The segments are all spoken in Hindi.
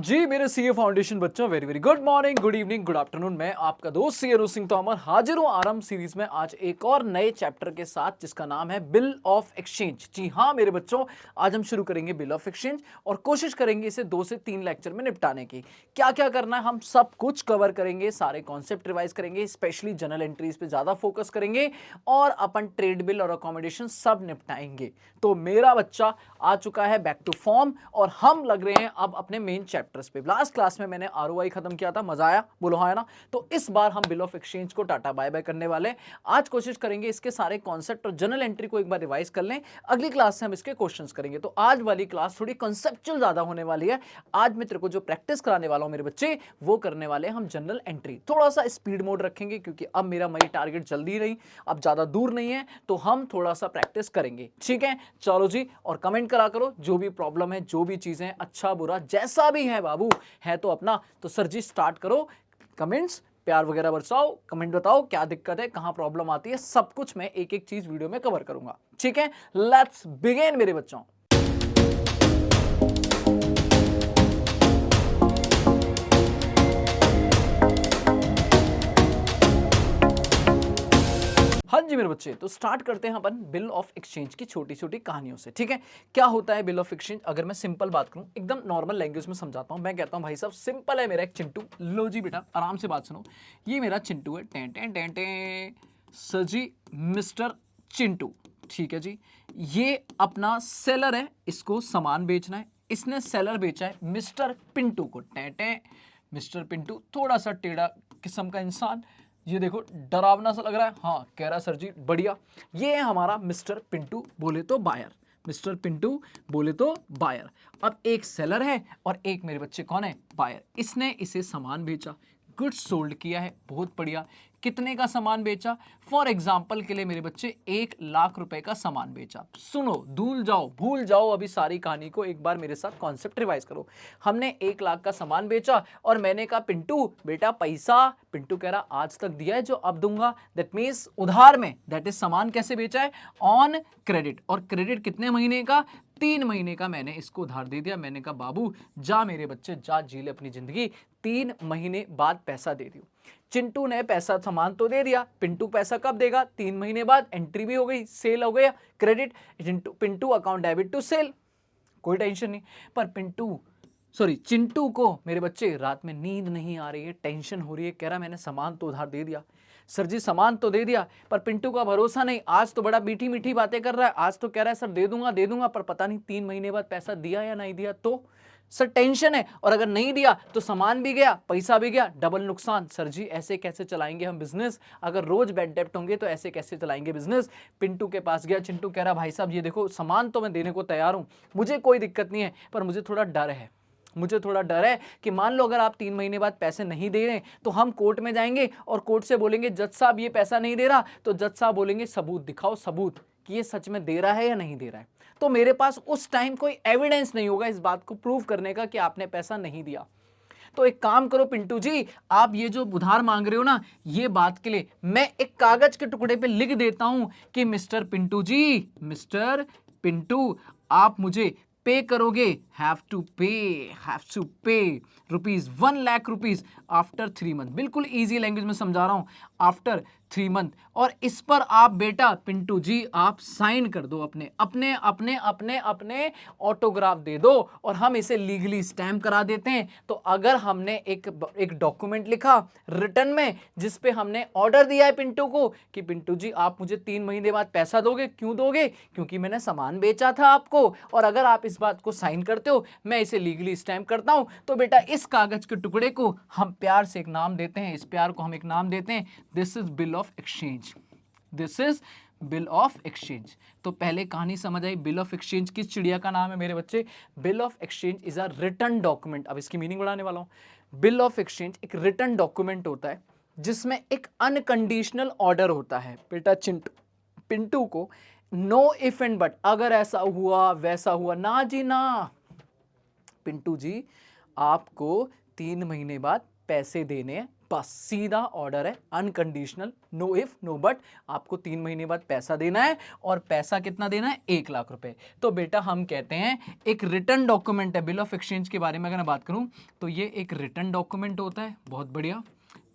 जी मेरे सीए फाउंडेशन बच्चों very very good morning, good evening, good afternoon. मैं आपका दोस्त सी अनु सिंह तोमर हाजिर हूं आरंभ सीरीज में आज एक और नए चैप्टर के साथ जिसका नाम है बिल ऑफ एक्सचेंज। जी हाँ मेरे बच्चों, आज हम शुरू करेंगे बिल ऑफ एक्सचेंज और कोशिश करेंगे इसे 2 से 3 लेक्चर में निपटाने की। क्या क्या करना है हम सब कुछ कवर करेंगे, सारे कॉन्सेप्ट रिवाइज करेंगे, स्पेशली जनरल एंट्रीज पे ज्यादा फोकस करेंगे और अपन ट्रेड बिल और अकोमोडेशन सब निपटाएंगे। तो मेरा बच्चा आ चुका है बैक टू फॉर्म और हम लग रहे हैं अब अपने मेन चैप्टर्स पे। लास्ट क्लास में मैंने आरओआई खत्म किया था, मजा आया, बोलो हाँ है ना। तो इस बार हम बिल ऑफ एक्सचेंज को टाटा बाय बाय करने वाले हैं। आज कोशिश करेंगे इसके सारे कॉन्सेप्ट और जनरल एंट्री को एक बार रिवाइज कर लें, अगली क्लास से हम इसके क्वेश्चंस करेंगे। तो आज वाली क्लास थोड़ी कंसेप्चुअल ज्यादा होने वाली है। आज मैं तेरे को जो प्रैक्टिस कराने वाला हूं मेरे बच्चे, वो करने वाले हम जनरल एंट्री। थोड़ा सा स्पीड मोड रखेंगे क्योंकि अब मेरा मई टारगेट जल्दी नहीं, अब ज्यादा दूर नहीं है, तो हम थोड़ा सा प्रैक्टिस करेंगे, ठीक है। चलो जी, और कमेंट करा करो जो भी प्रॉब्लम है, जो भी चीजें, अच्छा बुरा जैसा भी है बाबू है तो अपना। तो सर जी स्टार्ट करो, कमेंट्स प्यार वगैरह बरसाओ, कमेंट बताओ क्या दिक्कत है, कहां प्रॉब्लम आती है, सब कुछ मैं एक एक चीज वीडियो में कवर करूंगा, ठीक है। लेट्स बिगिन मेरे बच्चों। हाँ जी मेरे बच्चे, तो स्टार्ट करते हैं अपन बिल ऑफ एक्सचेंज की छोटी छोटी कहानियों से, ठीक है। क्या होता है बिल ऑफ एक्सचेंज, अगर मैं सिंपल बात करूं, एकदम नॉर्मल लैंग्वेज में समझाता हूं। मैं कहता हूं भाई साहब सिंपल है, मेरा एक चिंटू, लो जी बेटा आराम से बात सुनो। ये मेरा चिंटू है, टें टें टें टें, सर जी मिस्टर चिंटू, ठीक है जी। ये अपना सेलर है, इसको सामान बेचना है, इसने सेलर बेचा है मिस्टर पिंटू को, टें टें, मिस्टर पिंटू थोड़ा सा टेढ़ा किस्म का इंसान, ये देखो डरावना सा लग रहा है, हाँ कह रहा सर जी बढ़िया। ये है हमारा मिस्टर पिंटू, बोले तो बायर, मिस्टर पिंटू बोले तो बायर। अब एक सेलर है और एक मेरे बच्चे कौन है, बायर। इसने इसे सामान बेचा, गुड्स सोल्ड किया है, बहुत बढ़िया। कितने का सामान बेचा, फॉर एग्जाम्पल के लिए मेरे बच्चे 1 लाख रुपए का सामान बेचा। सुनो, धूल जाओ भूल जाओ अभी सारी कहानी को, एक बार मेरे साथ कॉन्सेप्ट रिवाइज करो। हमने 1 लाख का सामान बेचा और मैंने कहा पिंटू बेटा पैसा, पिंटू कह रहा आज तक दिया है जो अब दूंगा, दैट मीन्स उधार में, दैट इज सामान कैसे बेचा है, ऑन क्रेडिट। और क्रेडिट कितने महीने का, 3 महीने का मैंने इसको उधार दे दिया। मैंने कहा बाबू जा मेरे बच्चे जा, जी ले अपनी जिंदगी, 3 महीने बाद पैसा दे दियो। चिंटू ने पैसा सामान तो दे दिया, पिंटू पैसा कब देगा, 3 महीने बाद। एंट्री भी हो गई, सेल हो गया, credit, Pintu account debit to sale, कोई टेंशन नहीं। पर चिंटू को मेरे बच्चे रात में नींद नहीं आ रही है, टेंशन हो रही है, कह रहा मैंने सामान तो उधार दे दिया, सर जी सामान तो दे दिया, पर पिंटू का भरोसा नहीं। आज तो बड़ा मीठी मीठी बातें कर रहा है, आज तो कह रहा है सर दे दूंगा, पर पता नहीं 3 महीने बाद पैसा दिया या नहीं दिया, तो सर टेंशन है। और अगर नहीं दिया तो सामान भी गया, पैसा भी गया, डबल नुकसान। सर जी ऐसे कैसे चलाएंगे हम बिजनेस, अगर रोज बैड डेप्ट होंगे तो ऐसे कैसे चलाएंगे बिजनेस। पिंटू के पास गया, चिंटू कह रहा भाई साहब ये देखो सामान तो मैं देने को तैयार हूं, मुझे कोई दिक्कत नहीं है, पर मुझे थोड़ा डर है, मुझे थोड़ा डर है कि मान लो अगर आप 3 महीने बाद पैसे नहीं दे रहे तो हम कोर्ट में जाएंगे और कोर्ट से बोलेंगे जज साहब ये पैसा नहीं दे रहा, तो जज साहब बोलेंगे सबूत दिखाओ, सबूत कि ये सच में दे रहा है या नहीं दे रहा है। तो मेरे पास उस टाइम कोई एविडेंस नहीं होगा इस बात को प्रूव करने का कि आपने पैसा नहीं दिया। तो एक काम करो पिंटू जी, आप ये जो उधार मांग रहे हो ना, ये बात के लिए मैं एक कागज के टुकड़े पे लिख देता हूं कि मिस्टर पिंटू जी, मिस्टर पिंटू आप मुझे पे करोगे, हैव टू पे ₹1 लाख आफ्टर 3 मंथ। बिल्कुल इजी लैंग्वेज में समझा रहा हूं, आफ्टर 3 मंथ। और इस पर आप बेटा पिंटू जी आप साइन कर दो, अपने अपने अपने अपने अपने ऑटोग्राफ दे दो और हम इसे लीगली स्टैम्प करा देते हैं। तो अगर हमने एक डॉक्यूमेंट लिखा रिटर्न में जिस पे हमने ऑर्डर दिया है पिंटू को कि पिंटू जी आप मुझे 3 महीने बाद पैसा दोगे, क्यों दोगे, क्योंकि मैंने सामान बेचा था आपको, और अगर आप इस बात को साइन करते हो मैं इसे लीगली स्टैम्प करता हूं। तो बेटा इस कागज के टुकड़े को हम प्यार से एक नाम देते हैं, इस प्यार को हम एक नाम देते हैं, this is bill of exchange, this is bill of exchange. तो पहले कहानी समझ आई, बिल ऑफ एक्सचेंज किस चिड़िया का नाम है मेरे बच्चे, bill of exchange is a return document. अब इसकी मीनिंग बढ़ाने वाला हूं। बिल ऑफ एक्सचेंज एक रिटर्न डॉक्यूमेंट होता है जिसमें एक अनकंडीशनल ऑर्डर होता है बेटा पिंटू को, नो इफ एंड बट, अगर ऐसा हुआ वैसा हुआ, ना जी ना, पिंटू जी आपको 3 महीने बाद पैसे देने हैं, बस सीधा ऑर्डर है, unconditional, no if no but. आपको 3 महीने बाद पैसा देना है और पैसा कितना देना है, 1 लाख रुपए। तो बेटा हम कहते हैं एक रिटर्न डॉक्यूमेंट है। बिल ऑफ एक्सचेंज के बारे में अगर मैं बात करूं तो ये एक रिटर्न डॉक्यूमेंट होता है, बहुत बढ़िया,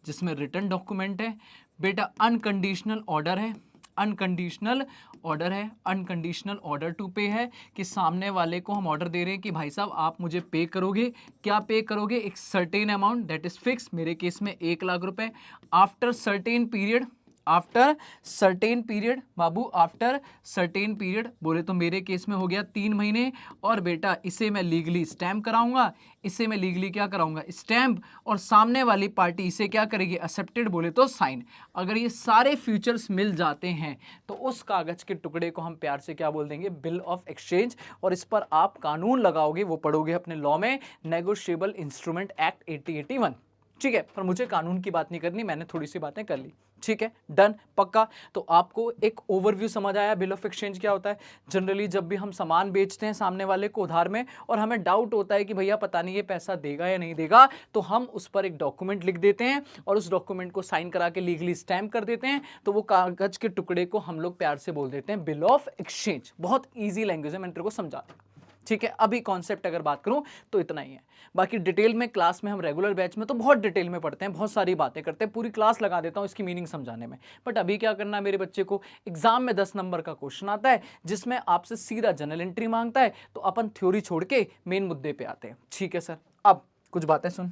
जिसमें रिटर्न डॉक्यूमेंट है बेटा, अनकंडीशनल ऑर्डर है, अनकंडीशनल ऑर्डर है, अनकंडीशनल ऑर्डर टू पे है कि सामने वाले को हम ऑर्डर दे रहे हैं कि भाई साहब आप मुझे पे करोगे, क्या पे करोगे, एक certain amount that is fix, मेरे केस में 1 लाख रुपए, after certain period, after certain period बाबू, आफ्टर सर्टेन पीरियड बोले तो मेरे केस में हो गया 3 महीने, और बेटा इसे मैं लीगली स्टैम्प कराऊंगा, इसे मैं लीगली क्या कराऊंगा, स्टैम्प, और सामने वाली पार्टी इसे क्या करेगी, एक्सेप्टेड बोले तो साइन। अगर ये सारे फीचर्स मिल जाते हैं तो उस कागज के टुकड़े को हम प्यार से क्या बोल देंगे, बिल ऑफ एक्सचेंज। और इस पर आप कानून लगाओगे, वो पढ़ोगे अपने लॉ में, नेगोशिएबल इंस्ट्रूमेंट एक्ट 1881, ठीक है। पर मुझे कानून की बात नहीं करनी, मैंने थोड़ी सी बातें कर ली, ठीक है, डन, पक्का। तो आपको एक ओवरव्यू समझ आया बिल ऑफ एक्सचेंज क्या होता है। जनरली जब भी हम सामान बेचते हैं सामने वाले को उधार में, और हमें डाउट होता है कि भैया पता नहीं ये पैसा देगा या नहीं देगा, तो हम उस पर एक डॉक्यूमेंट लिख देते हैं और उस डॉक्यूमेंट को साइन करा के लीगली स्टैम्प कर देते हैं। तो वो कागज के टुकड़े को हम लोग प्यार से बोल देते हैं बिल ऑफ एक्सचेंज। बहुत ईजी लैंग्वेज है, मैंने तेरे को समझा दिया, ठीक है। अभी कॉन्सेप्ट अगर बात करूं तो इतना ही है, बाकी डिटेल में क्लास में हम रेगुलर बैच में तो बहुत डिटेल में पढ़ते हैं, बहुत सारी बातें करते हैं, पूरी क्लास लगा देता हूं इसकी मीनिंग समझाने में। बट अभी क्या करना है मेरे बच्चे को, एग्जाम में 10 नंबर का क्वेश्चन आता है जिसमें आपसे सीधा जनरल एंट्री मांगता है, तो अपन थ्योरी छोड़ के मेन मुद्दे पे आते हैं, ठीक है सर। अब कुछ बातें सुन,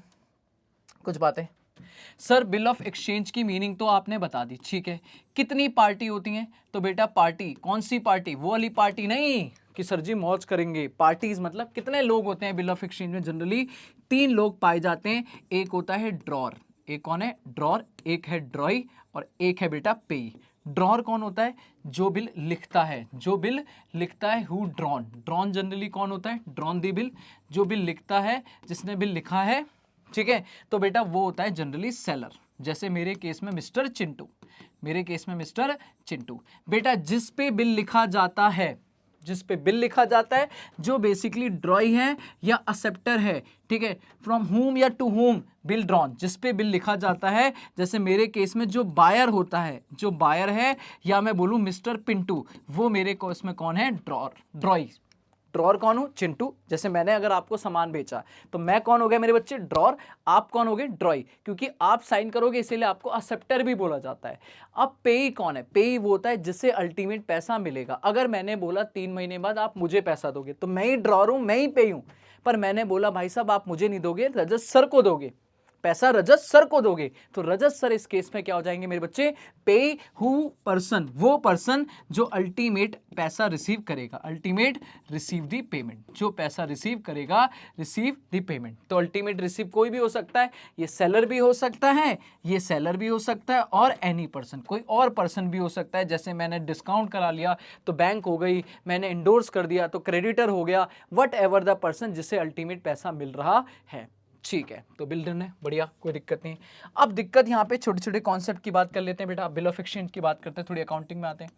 कुछ बातें सर, बिल ऑफ एक्सचेंज की मीनिंग तो आपने बता दी, ठीक है। कितनी पार्टी होती हैं, तो बेटा पार्टी, कौन सी पार्टी, वो वाली पार्टी नहीं कि सर जी मौज करेंगे, पार्टीज मतलब कितने लोग होते हैं बिल ऑफ एक्सचेंज में, जनरली 3 लोग पाए जाते हैं। एक होता है ड्रॉर, एक कौन है, ड्रॉर, एक है ड्रॉई, और एक है बेटा पेई। ड्रॉर कौन होता है, जो बिल लिखता है, जो बिल लिखता है, हु ड्रॉन, ड्रॉन जनरली कौन होता है, ड्रॉन दी बिल, जो बिल लिखता है, जिसने बिल लिखा है, ठीक है। तो बेटा वो होता है जनरली सेलर, जैसे मेरे केस में मिस्टर चिंटू, मेरे केस में मिस्टर चिंटू। बेटा जिस पे बिल लिखा जाता है, जिस पे बिल लिखा जाता है, जो बेसिकली ड्रॉई है या एक्सेप्टर है, ठीक है, फ्रॉम हुम या टू हुम बिल ड्रॉन, जिस पे बिल लिखा जाता है, जैसे मेरे केस में जो बायर होता है, जो बायर है, या मैं बोलूं मिस्टर पिंटू, वो मेरे केस में कौन है, ड्रॉर, ड्रॉई। ड्रॉर कौन हूं, चिंटू। जैसे मैंने अगर आपको सामान बेचा तो मैं कौन हो गया मेरे बच्चे, ड्रॉर, आप कौन हो गए, ड्रॉई, क्योंकि आप साइन करोगे इसीलिए आपको एक्सेप्टर भी बोला जाता है। अब पेई कौन है, पेई वो होता है जिससे अल्टीमेट पैसा मिलेगा। अगर मैंने बोला 3 महीने बाद आप मुझे पैसा दोगे, तो मैं ही ड्रॉर हूं, मैं ही पेई हूं। पर मैंने बोला भाई साहब आप मुझे नहीं दोगे, रजत सर को दोगे, पैसा रजत सर को दोगे, तो रजत सर इस केस में क्या हो जाएंगे मेरे बच्चे, पे हु पर्सन, वो पर्सन जो अल्टीमेट पैसा रिसीव करेगा, अल्टीमेट रिसीव दी पेमेंट, जो पैसा रिसीव करेगा, रिसीव दी पेमेंट। तो अल्टीमेट रिसीव कोई भी हो सकता है, ये सेलर भी हो सकता है, ये सेलर भी हो सकता है, और एनी पर्सन, कोई और पर्सन भी हो सकता है। जैसे मैंने डिस्काउंट करा लिया तो बैंक हो गई, मैंने इंडोर्स कर दिया तो क्रेडिटर हो गया, वट एवर द पर्सन जिससे अल्टीमेट पैसा मिल रहा है, ठीक है। तो बिल डन है, बढ़िया, कोई दिक्कत नहीं। अब दिक्कत यहाँ पे छोटे छोटे कॉन्सेप्ट की बात कर लेते हैं बेटा, बिल ऑफ एक्सचेंज की बात करते हैं, थोड़ी अकाउंटिंग में आते हैं,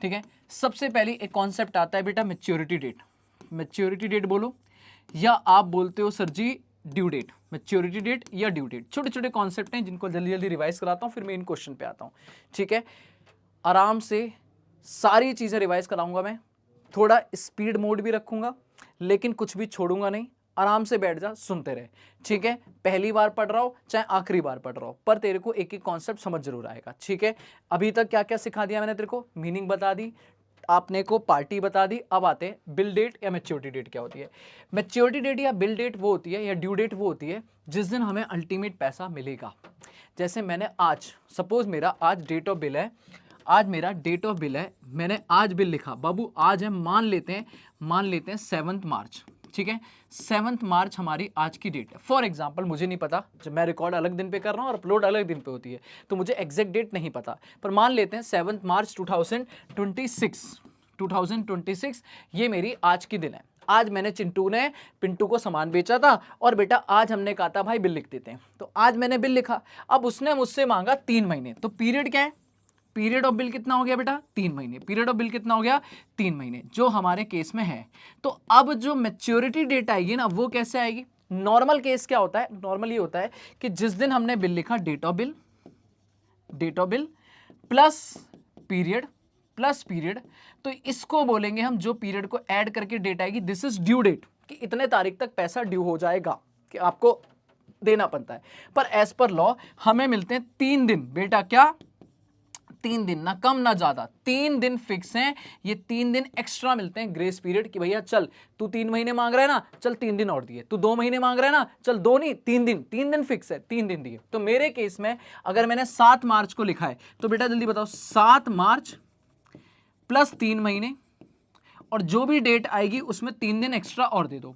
ठीक है। सबसे पहले एक कॉन्सेप्ट आता है बेटा मैच्योरिटी डेट, मैच्योरिटी डेट बोलो या आप बोलते हो सर जी ड्यू डेट, मैच्योरिटी डेट या ड्यू डेट, छोटे छोटे कॉन्सेप्ट हैं जिनको जल्दी जल्दी रिवाइज कराता हूँ, फिर मैं इन क्वेश्चन पे आता हूँ, ठीक है। आराम से सारी चीज़ें रिवाइज कराऊंगा मैं, थोड़ा स्पीड मोड भी रखूंगा, लेकिन कुछ भी छोड़ूंगा नहीं, आराम से बैठ जा, सुनते रहे, ठीक है। पहली बार पढ़ रहा हो चाहे आखिरी बार पढ़ रहा हो, पर तेरे को एक एक कॉन्सेप्ट समझ जरूर आएगा, ठीक है। अभी तक क्या क्या सिखा दिया मैंने तेरे को, मीनिंग बता दी आपने को, पार्टी बता दी। अब आते हैं बिल डेट या मैच्योरिटी डेट क्या होती है। मैच्योरिटी डेट या बिल डेट वो होती है, या ड्यू डेट वो होती है जिस दिन हमें अल्टीमेट पैसा मिलेगा। जैसे मैंने आज, सपोज मेरा आज डेट ऑफ बिल है, आज मेरा डेट ऑफ बिल है, मैंने आज बिल लिखा, बाबू आज है, मान लेते हैं 7 मार्च, ठीक है। 7 मार्च हमारी आज की डेट है। फॉर एग्जाम्पल मुझे नहीं पता, जब मैं रिकॉर्ड अलग दिन पे कर रहा हूँ और अपलोड अलग दिन पे होती है, तो मुझे एग्जैक्ट डेट नहीं पता, पर मान लेते हैं 7 मार्च 2026 ये मेरी आज की दिन है। आज मैंने पिंटू को सामान बेचा था, और बेटा आज हमने कहा था भाई बिल लिख देते हैं, तो आज मैंने बिल लिखा। अब उसने मुझसे मांगा 3 महीने, तो पीरियड क्या है, पीरियड ऑफ बिल कितना हो गया बेटा, 3 महीने, पीरियड ऑफ बिल कितना हो गया, 3 महीने, जो हमारे केस में है। तो अब जो मैच्योरिटी डेट आएगी ना, वो कैसे आएगी, नॉर्मल केस क्या होता है, नॉर्मल ये होता है कि जिस दिन हमने बिल लिखा date of bill plus period, तो इसको बोलेंगे हम, जो पीरियड को ऐड करके डेट आएगी, दिस इज ड्यू डेट, कि इतने तारीख तक पैसा ड्यू हो जाएगा, कि आपको देना पड़ता है। पर एज पर लॉ हमें मिलते हैं 3 दिन बेटा, क्या 3 दिन, ना कम ना ज्यादा, 3 दिन फिक्स हैं। ये 3 दिन एक्स्ट्रा मिलते हैं ग्रेस पीरियड, कि भैया चल तू 3 महीने मांग रहा है ना, चल 3 दिन और दिए, तू 2 महीने मांग रहा है ना, चल 2 नहीं 3 दिन फिक्स है, 3 दिन दिए। तो मेरे केस में अगर मैंने 7 मार्च को लिखा है, तो बेटा जल्दी बताओ, 7 मार्च प्लस 3 महीने, और जो भी डेट आएगी उसमें 3 दिन एक्स्ट्रा और दे दो।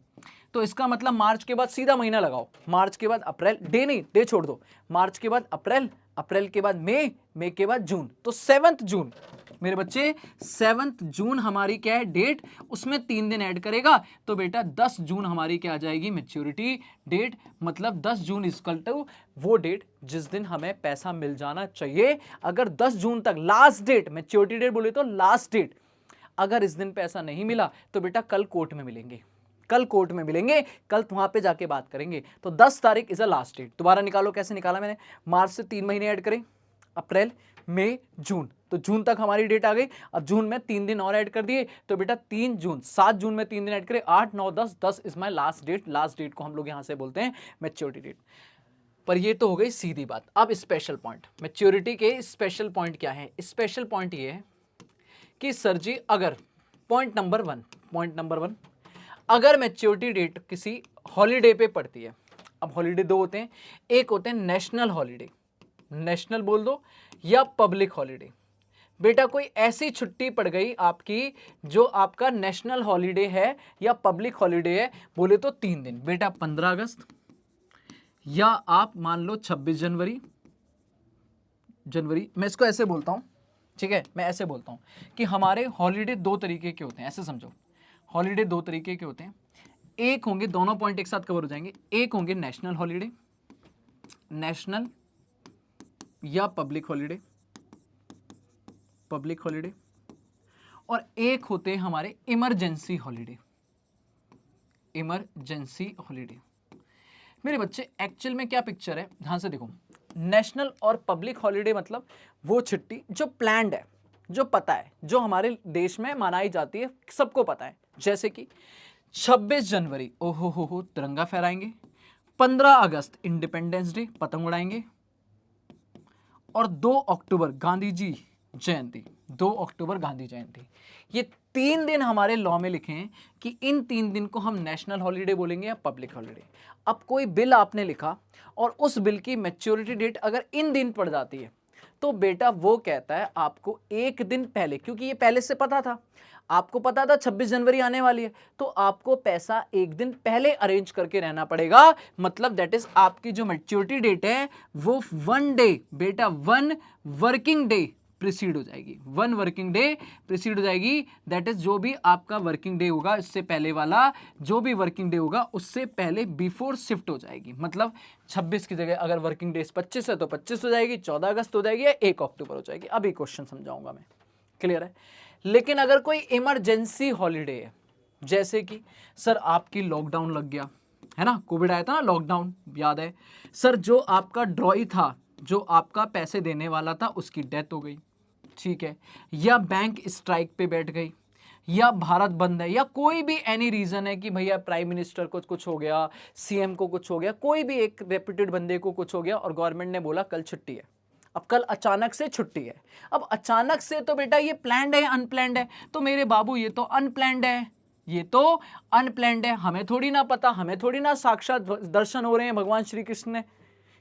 तो इसका मतलब मार्च के बाद सीधा महीना लगाओ, मार्च के बाद अप्रैल, डे नहीं, डे छोड़ दो, मार्च के बाद अप्रैल, अप्रैल के बाद मई के बाद जून, तो 7 जून मेरे बच्चे, 7 जून हमारी क्या है डेट, उसमें 3 दिन ऐड करेगा, तो बेटा 10 जून हमारी क्या आ जाएगी, मैच्योरिटी डेट। मतलब 10 जून इक्वल टू वो डेट जिस दिन हमें पैसा मिल जाना चाहिए। अगर 10 जून तक लास्ट डेट, मैच्योरिटी डेट बोले तो लास्ट डेट, अगर इस दिन पैसा नहीं मिला तो बेटा कल कोर्ट में मिलेंगे, कल कोर्ट में मिलेंगे, कल वहां पे जाके बात करेंगे। तो 10 तारीख इज अ लास्ट डेट। दोबारा निकालो, कैसे निकाला मैंने, मार्च से 3 महीने ऐड करें, अप्रैल मई जून, तो जून तक हमारी डेट आ गई। अब जून में 3 दिन और ऐड कर दिए, तो बेटा 3 जून, 7 जून में 3 दिन ऐड करें, 8 9 10, 10 is my last date. Last date को हम लोग यहां से बोलते हैं मैच्योरिटी डेट। पर ये तो हो गई सीधी बात। अब स्पेशल पॉइंट, मैच्योरिटी के स्पेशल पॉइंट क्या है, स्पेशल पॉइंट ये है कि सर जी अगर पॉइंट नंबर वन, अगर मैच्योरिटी डेट किसी हॉलीडे पे पड़ती है, अब हॉलीडे 2 होते हैं, एक होते हैं नेशनल हॉलीडे, नेशनल बोल दो, या पब्लिक हॉलीडे। बेटा कोई ऐसी छुट्टी पड़ गई आपकी जो आपका नेशनल हॉलीडे है या पब्लिक हॉलीडे है, बोले तो 3 दिन, बेटा 15 अगस्त, या आप मान लो 26 जनवरी, मैं इसको ऐसे बोलता हूं, ठीक है, मैं ऐसे बोलता हूं कि हमारे हॉलीडे 2 तरीके के होते हैं, ऐसे समझो, हॉलीडे 2 तरीके के होते हैं। एक होंगे, दोनों पॉइंट एक साथ कवर हो जाएंगे, एक होंगे नेशनल हॉलीडे, नेशनल या पब्लिक हॉलीडे, और एक होते हैं हमारे इमरजेंसी हॉलीडे, मेरे बच्चे एक्चुअल में क्या पिक्चर है, ध्यान से देखो। नेशनल और पब्लिक हॉलीडे मतलब वो छुट्टी जो प्लान्ड है, जो पता है, जो हमारे देश में मनाई जाती है, सबको पता है। जैसे कि 26 जनवरी ओहो हो तिरंगा फहराएंगे, 15 अगस्त इंडिपेंडेंस डे, पतंग उड़ाएंगे, और 2 अक्टूबर गांधी जयंती, ये 3 दिन हमारे लॉ में लिखे हैं कि इन 3 दिन को हम नेशनल हॉलीडे बोलेंगे या पब्लिक हॉलीडे। अब कोई बिल आपने लिखा और उस बिल की मैच्योरिटी डेट अगर इन दिन पड़ जाती है, तो बेटा वो कहता है आपको एक दिन पहले, क्योंकि ये पहले से पता था, आपको पता था 26 जनवरी आने वाली है, तो आपको पैसा एक दिन पहले अरेंज करके रहना पड़ेगा। मतलब दैट इज आपकी जो मैच्योरिटी डेट है वो 1 डे, बेटा 1 वर्किंग डे प्रिसीड हो जाएगी, 1 वर्किंग डे प्रिसीड हो जाएगी। दैट इज जो भी आपका वर्किंग डे होगा, इससे पहले वाला जो भी वर्किंग डे होगा उससे पहले बिफोर शिफ्ट हो जाएगी। मतलब 26 की जगह अगर वर्किंग डेज 25 है तो 25 हो जाएगी, 14 अगस्त हो जाएगी, या 1 अक्टूबर हो जाएगी। अभी क्वेश्चन समझाऊंगा मैं, क्लियर है। लेकिन अगर कोई इमरजेंसी हॉलीडे है, जैसे कि सर आपकी लॉकडाउन लग गया है ना, कोविड आया था ना, लॉकडाउन याद है सर, जो आपका ड्रॉई था, जो आपका पैसे देने वाला था, उसकी डेथ हो गई, ठीक है, या बैंक स्ट्राइक पे बैठ गई, या भारत बंद है, या कोई भी एनी रीजन है कि भैया प्राइम मिनिस्टर को कुछ हो गया, सीएम को कुछ हो गया, कोई भी एक रेप्यूटेड बंदे को कुछ हो गया और गवर्नमेंट ने बोला कल छुट्टी है। अब कल अचानक से छुट्टी है, अब अचानक से तो बेटा ये प्लान्ड है अनप्लान्ड है, तो मेरे बाबू ये तो अनप्लान्ड है, ये तो अनप्लान्ड है, हमें थोड़ी ना पता, हमें थोड़ी ना साक्षात दर्शन हो रहे हैं भगवान श्री कृष्ण ने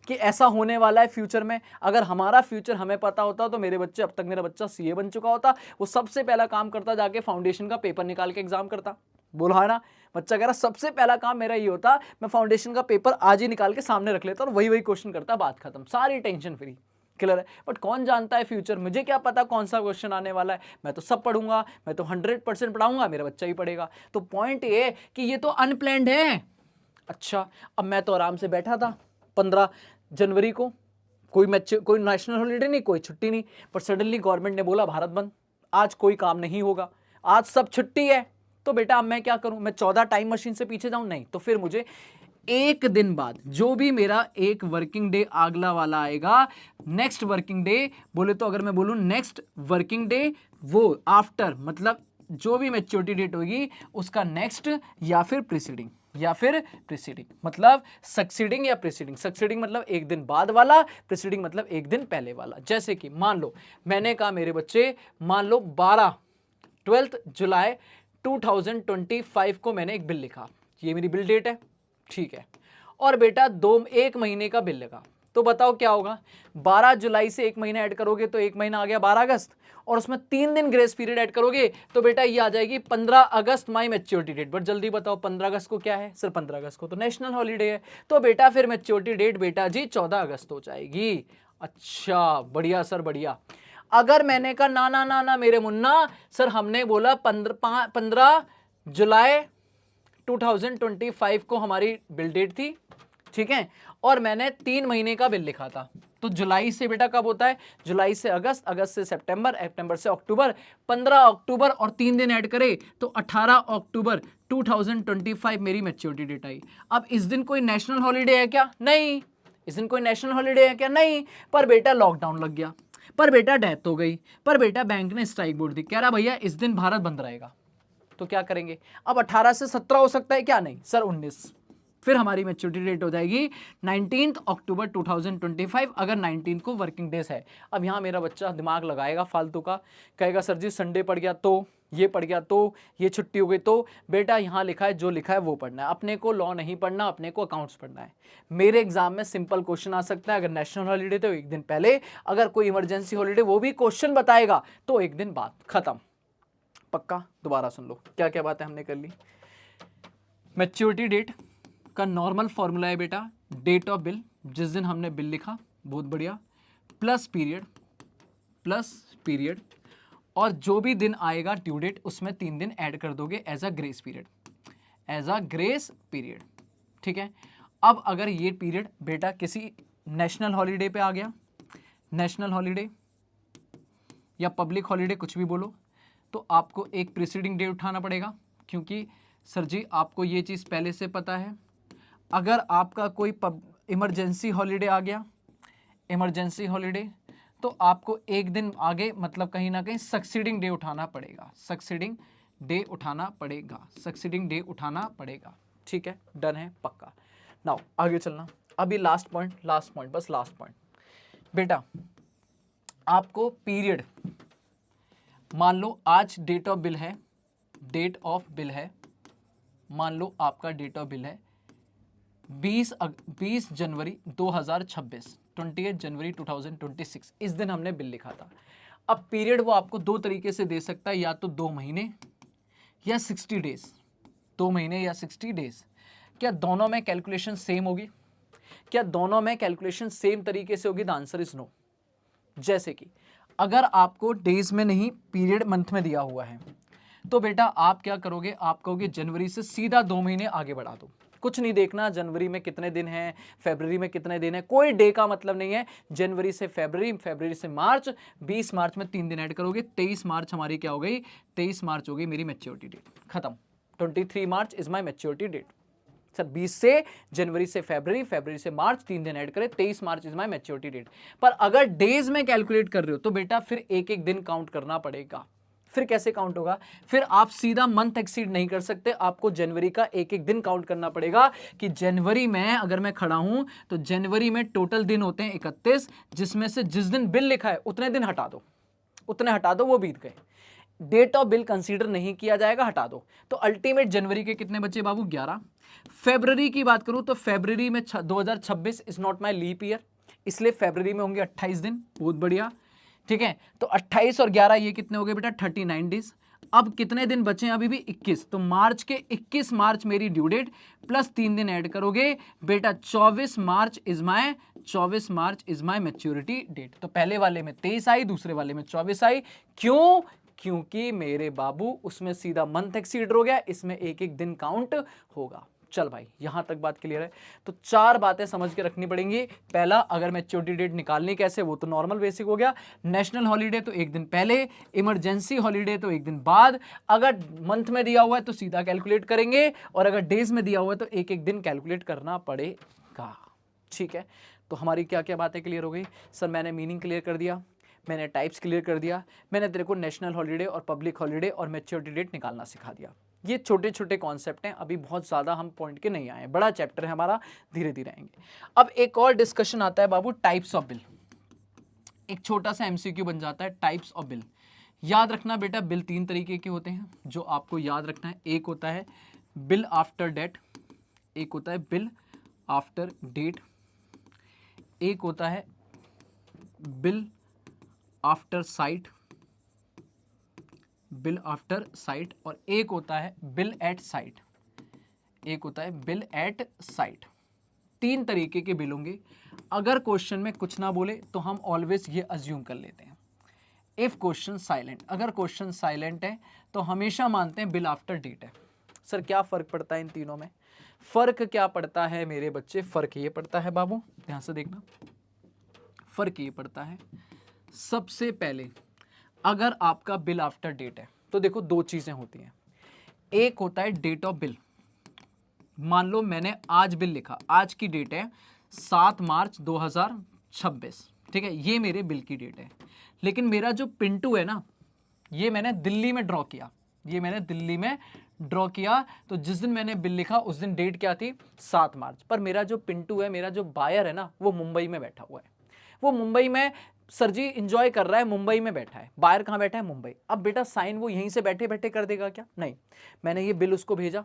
कि ऐसा होने वाला है फ्यूचर में। अगर हमारा फ्यूचर हमें पता होता तो मेरे बच्चे, अब तक मेरा बच्चा सीए बन चुका होता, वो सबसे पहला काम करता जाके फाउंडेशन का पेपर निकाल के एग्जाम करता। बोला है ना, बच्चा कह रहा सबसे पहला काम मेरा ये होता, मैं फाउंडेशन का पेपर आज ही निकाल के सामने रख लेता और वही क्वेश्चन करता, बात खत्म, सारी टेंशन फ्री, क्लियर है। बट कौन जानता है फ्यूचर, मुझे क्या पता कौन सा क्वेश्चन आने वाला है, मैं तो सब पढ़ूंगा, मैं तो 100% पढ़ाऊंगा, मेरा बच्चा ही पढ़ेगा। तो पॉइंट ये कि ये तो अनप्लान्ड है। अच्छा, अब मैं तो आराम से बैठा था 15 जनवरी को, कोई नेशनल हॉलीडे नहीं, कोई छुट्टी नहीं, पर सडनली गवर्नमेंट ने बोला भारत बंद, आज कोई काम नहीं होगा, आज सब छुट्टी है। तो बेटा अब मैं क्या करूं, मैं 14 टाइम मशीन से पीछे जाऊं? नहीं, तो फिर मुझे एक दिन बाद, जो भी मेरा एक वर्किंग डे अगला वाला आएगा, नेक्स्ट वर्किंग डे बोले तो अगर मैं बोलूं नेक्स्ट वर्किंग डे, वो आफ्टर मतलब जो भी मैच्योरिटी डेट होगी उसका नेक्स्ट या फिर प्रीसीडिंग, या फिर प्रीसीडिंग मतलब सक्सीडिंग या प्रीसीडिंग। सक्सीडिंग मतलब एक दिन बाद वाला, प्रीसीडिंग मतलब एक दिन पहले वाला। जैसे कि मान लो मैंने कहा मेरे बच्चे, मान लो 12 जुलाई 2025 को मैंने एक बिल लिखा, ये मेरी बिल डेट है, ठीक है। और बेटा एक महीने का बिल लगा, तो बताओ क्या होगा, 12 जुलाई से एक महीना ऐड करोगे तो एक महीना आ गया 12 अगस्त, और उसमें 3 दिन ग्रेस पीरियड ऐड करोगे तो बेटा ये आ जाएगी 15 अगस्त माई मैच्योरिटी डेट। बट जल्दी बताओ 15 अगस्त को क्या है, सिर्फ 15 अगस्त को तो नेशनल हॉलीडे है, तो बेटा फिर मैच्योरिटी डेट बेटा जी 14 अगस्त हो जाएगी। अच्छा बढ़िया सर बढ़िया। अगर मैंने कहा ना ना ना ना मेरे मुन्ना सर, हमने बोला 15 जुलाई 2025 को हमारी बिल डेट थी, ठीक है, और मैंने 3 महीने का बिल लिखा था, तो जुलाई से बेटा कब होता है, जुलाई से अगस्त, अगस्त से सितंबर, सितंबर से अक्टूबर, 15 अक्टूबर और 3 दिन ऐड करे तो 18 अक्टूबर 2025 मेरी मैच्योरिटी डेट आई। अब इस दिन कोई नेशनल हॉलीडे है क्या, नहीं। इस दिन कोई नेशनल हॉलीडे है क्या, नहीं। पर बेटा लॉकडाउन लग गया, पर बेटा डेथ हो गई, पर बेटा बैंक ने स्ट्राइक बोर्ड दी, कह रहा भैया इस दिन भारत बंद रहेगा, तो क्या करेंगे। अब 18 से 17 हो सकता है क्या, नहीं सर 19, फिर हमारी मैच्योरिटी डेट हो जाएगी 19 अक्टूबर 2025, अगर 19 को वर्किंग डेज है। अब यहाँ मेरा बच्चा दिमाग लगाएगा फालतू का, कहेगा सर जी संडे पड़ गया तो, ये पड़ गया तो, ये छुट्टी हो गई तो। बेटा यहाँ लिखा है, जो लिखा है वो पढ़ना है, अपने को लॉ नहीं पढ़ना, अपने को अकाउंट्स पढ़ना है। मेरे एग्जाम में सिंपल क्वेश्चन आ सकता है, अगर नेशनल हॉलीडे तो एक दिन पहले, अगर कोई इमरजेंसी हॉलीडे वो भी क्वेश्चन बताएगा तो एक दिन बाद, खत्म। पक्का दोबारा सुन लो क्या क्या बातें हमने कर ली। मैच्योरिटी डेट का नॉर्मल फॉर्मूला है बेटा डेट ऑफ बिल, जिस दिन हमने बिल लिखा, बहुत बढ़िया, प्लस पीरियड, और जो भी दिन आएगा ड्यू डेट उसमें 3 दिन ऐड कर दोगे एज अ ग्रेस पीरियड, ठीक है। अब अगर ये पीरियड बेटा किसी नेशनल हॉलीडे पे आ गया, नेशनल हॉलीडे या पब्लिक हॉलीडे कुछ भी बोलो, तो आपको एक प्रीसीडिंग डे उठाना पड़ेगा, क्योंकि सर जी आपको ये चीज़ पहले से पता है। अगर आपका कोई इमरजेंसी हॉलीडे आ गया, इमरजेंसी हॉलीडे, तो आपको एक दिन आगे मतलब कहीं ना कहीं सक्सीडिंग डे उठाना पड़ेगा, सक्सीडिंग डे उठाना पड़ेगा, ठीक है, डन है, पक्का। नाउ आगे चलना, अभी लास्ट पॉइंट, बस लास्ट पॉइंट बेटा, आपको पीरियड, मान लो आज डेट ऑफ बिल है, मान लो आपका डेट ऑफ बिल है 20 जनवरी 2026, 28 जनवरी 2026, इस दिन हमने बिल लिखा था। अब पीरियड वो आपको दो तरीके से दे सकता है, या तो 2 महीने या 60 डेज, 2 महीने या 60 डेज। क्या दोनों में कैलकुलेशन सेम होगी, क्या दोनों में कैलकुलेशन सेम तरीके से होगी, द आंसर इज नो। जैसे कि अगर आपको डेज में नहीं पीरियड मंथ में दिया हुआ है, तो बेटा आप क्या करोगे, आप कहोगे जनवरी से सीधा 2 महीने आगे बढ़ा दो, कुछ नहीं देखना जनवरी में कितने दिन हैं, फरवरी में कितने दिन हैं, कोई डे का मतलब नहीं है। जनवरी से फरवरी, फरवरी से मार्च, 20 मार्च में 3 दिन ऐड करोगे, 23 मार्च हमारी क्या हो गई, 23 मार्च हो गई मेरी मैच्योरिटी डेट, खत्म। 23 March is my maturity date. Sir 20 से जनवरी से फरवरी, फरवरी से मार्च 3 दिन ऐड करें, 23 March is my maturity date. पर अगर डेज में कैलकुलेट कर रहे हो तो बेटा फिर एक एक दिन काउंट करना पड़ेगा। फिर कैसे काउंट होगा, फिर आप सीधा मंथ एक्सीड नहीं कर सकते, आपको जनवरी का एक एक दिन काउंट करना पड़ेगा कि जनवरी में अगर मैं खड़ा हूं तो जनवरी में टोटल दिन होते हैं 31, जिसमें से जिस दिन बिल लिखा है उतने दिन हटा दो, उतने हटा दो, वो बीत गए, डेट ऑफ बिल कंसीडर नहीं किया जाएगा, हटा दो। तो अल्टीमेट जनवरी के कितने बचे बाबू, 11। फरवरी की बात करूं तो फरवरी में 2026 is not my leap year, इसलिए फरवरी में होंगे 28 दिन, बहुत बढ़िया, ठीक है। तो 28 और 11 ये कितने हो गए बेटा, 39 डेज। अब कितने दिन बचे हैं, अभी भी 21, तो मार्च के 21 मार्च मेरी ड्यू डेट, प्लस 3 दिन ऐड करोगे बेटा 24 मार्च इज माई मैच्योरिटी डेट। तो पहले वाले में 23 आई, दूसरे वाले में 24 आई, क्यों, क्योंकि मेरे बाबू उसमें सीधा मंथ एक्सीड हो गया, इसमें एक एक दिन काउंट होगा। चल भाई यहाँ तक बात क्लियर है। तो 4 बातें समझ के रखनी पड़ेंगी। पहला, अगर मैच्योरिटी डेट निकालनी कैसे, वो तो नॉर्मल बेसिक हो गया। नेशनल हॉलीडे तो एक दिन पहले, इमरजेंसी हॉलीडे तो एक दिन बाद, अगर मंथ में दिया हुआ है तो सीधा कैलकुलेट करेंगे, और अगर डेज में दिया हुआ है तो एक एक दिन कैलकुलेट करना पड़ेगा। ठीक है, तो हमारी क्या क्या बातें क्लियर हो गई? सर मैंने मीनिंग क्लियर कर दिया, मैंने टाइप्स क्लियर कर दिया, मैंने तेरे को नेशनल हॉलीडे और पब्लिक हॉलीडे और मैच्योरिटी डेट निकालना सिखा दिया। ये छोटे छोटे कॉन्सेप्ट हैं, अभी बहुत ज़्यादा हम पॉइंट के नहीं आए, बड़ा चैप्टर है हमारा, धीरे धीरे आएंगे। अब एक और डिस्कशन आता है बाबू, टाइप्स ऑफ बिल। एक छोटा सा एमसीक्यू बन जाता है, टाइप्स ऑफ बिल। याद रखना बेटा, बिल 3 तरीके के होते हैं जो आपको याद रखना है। एक होता है बिल आफ्टर डेट, एक होता है बिल आफ्टर डेट, एक होता है bill after site, bill after site, और एक होता है बिल एट साइट, एक होता है बिल एट साइट। 3 तरीके के बिल होंगे। अगर क्वेश्चन में कुछ ना बोले तो हम ऑलवेज ये अज्यूम कर लेते हैं, इफ क्वेश्चन साइलेंट, अगर क्वेश्चन साइलेंट है तो हमेशा मानते हैं बिल आफ्टर डेट है। सर क्या फर्क पड़ता है इन तीनों में? फर्क क्या पड़ता है मेरे बच्चे? फर्क ये पड़ता है बाबू, ध्यान से देखना, फर्क ये पड़ता है, सबसे पहले अगर आपका बिल आफ्टर डेट है तो देखो 2 चीजें होती हैं। एक होता है डेट ऑफ बिल, मान लो मैंने आज बिल लिखा, आज की डेट है 7 मार्च 2026, ठीक है, ये मेरे बिल की डेट है। लेकिन मेरा जो पिंटू है ना, ये मैंने दिल्ली में ड्रॉ किया, ये मैंने दिल्ली में ड्रॉ किया, तो जिस दिन मैंने बिल लिखा उस दिन डेट क्या थी? 7 मार्च। पर मेरा जो पिंटू है, मेरा जो बायर है ना, वो मुंबई में बैठा हुआ है, वो मुंबई में सर जी इंजॉय कर रहा है, मुंबई में बैठा है। बायर कहाँ बैठा है? मुंबई। अब बेटा साइन वो यहीं से बैठे बैठे कर देगा क्या? नहीं, मैंने ये बिल उसको भेजा,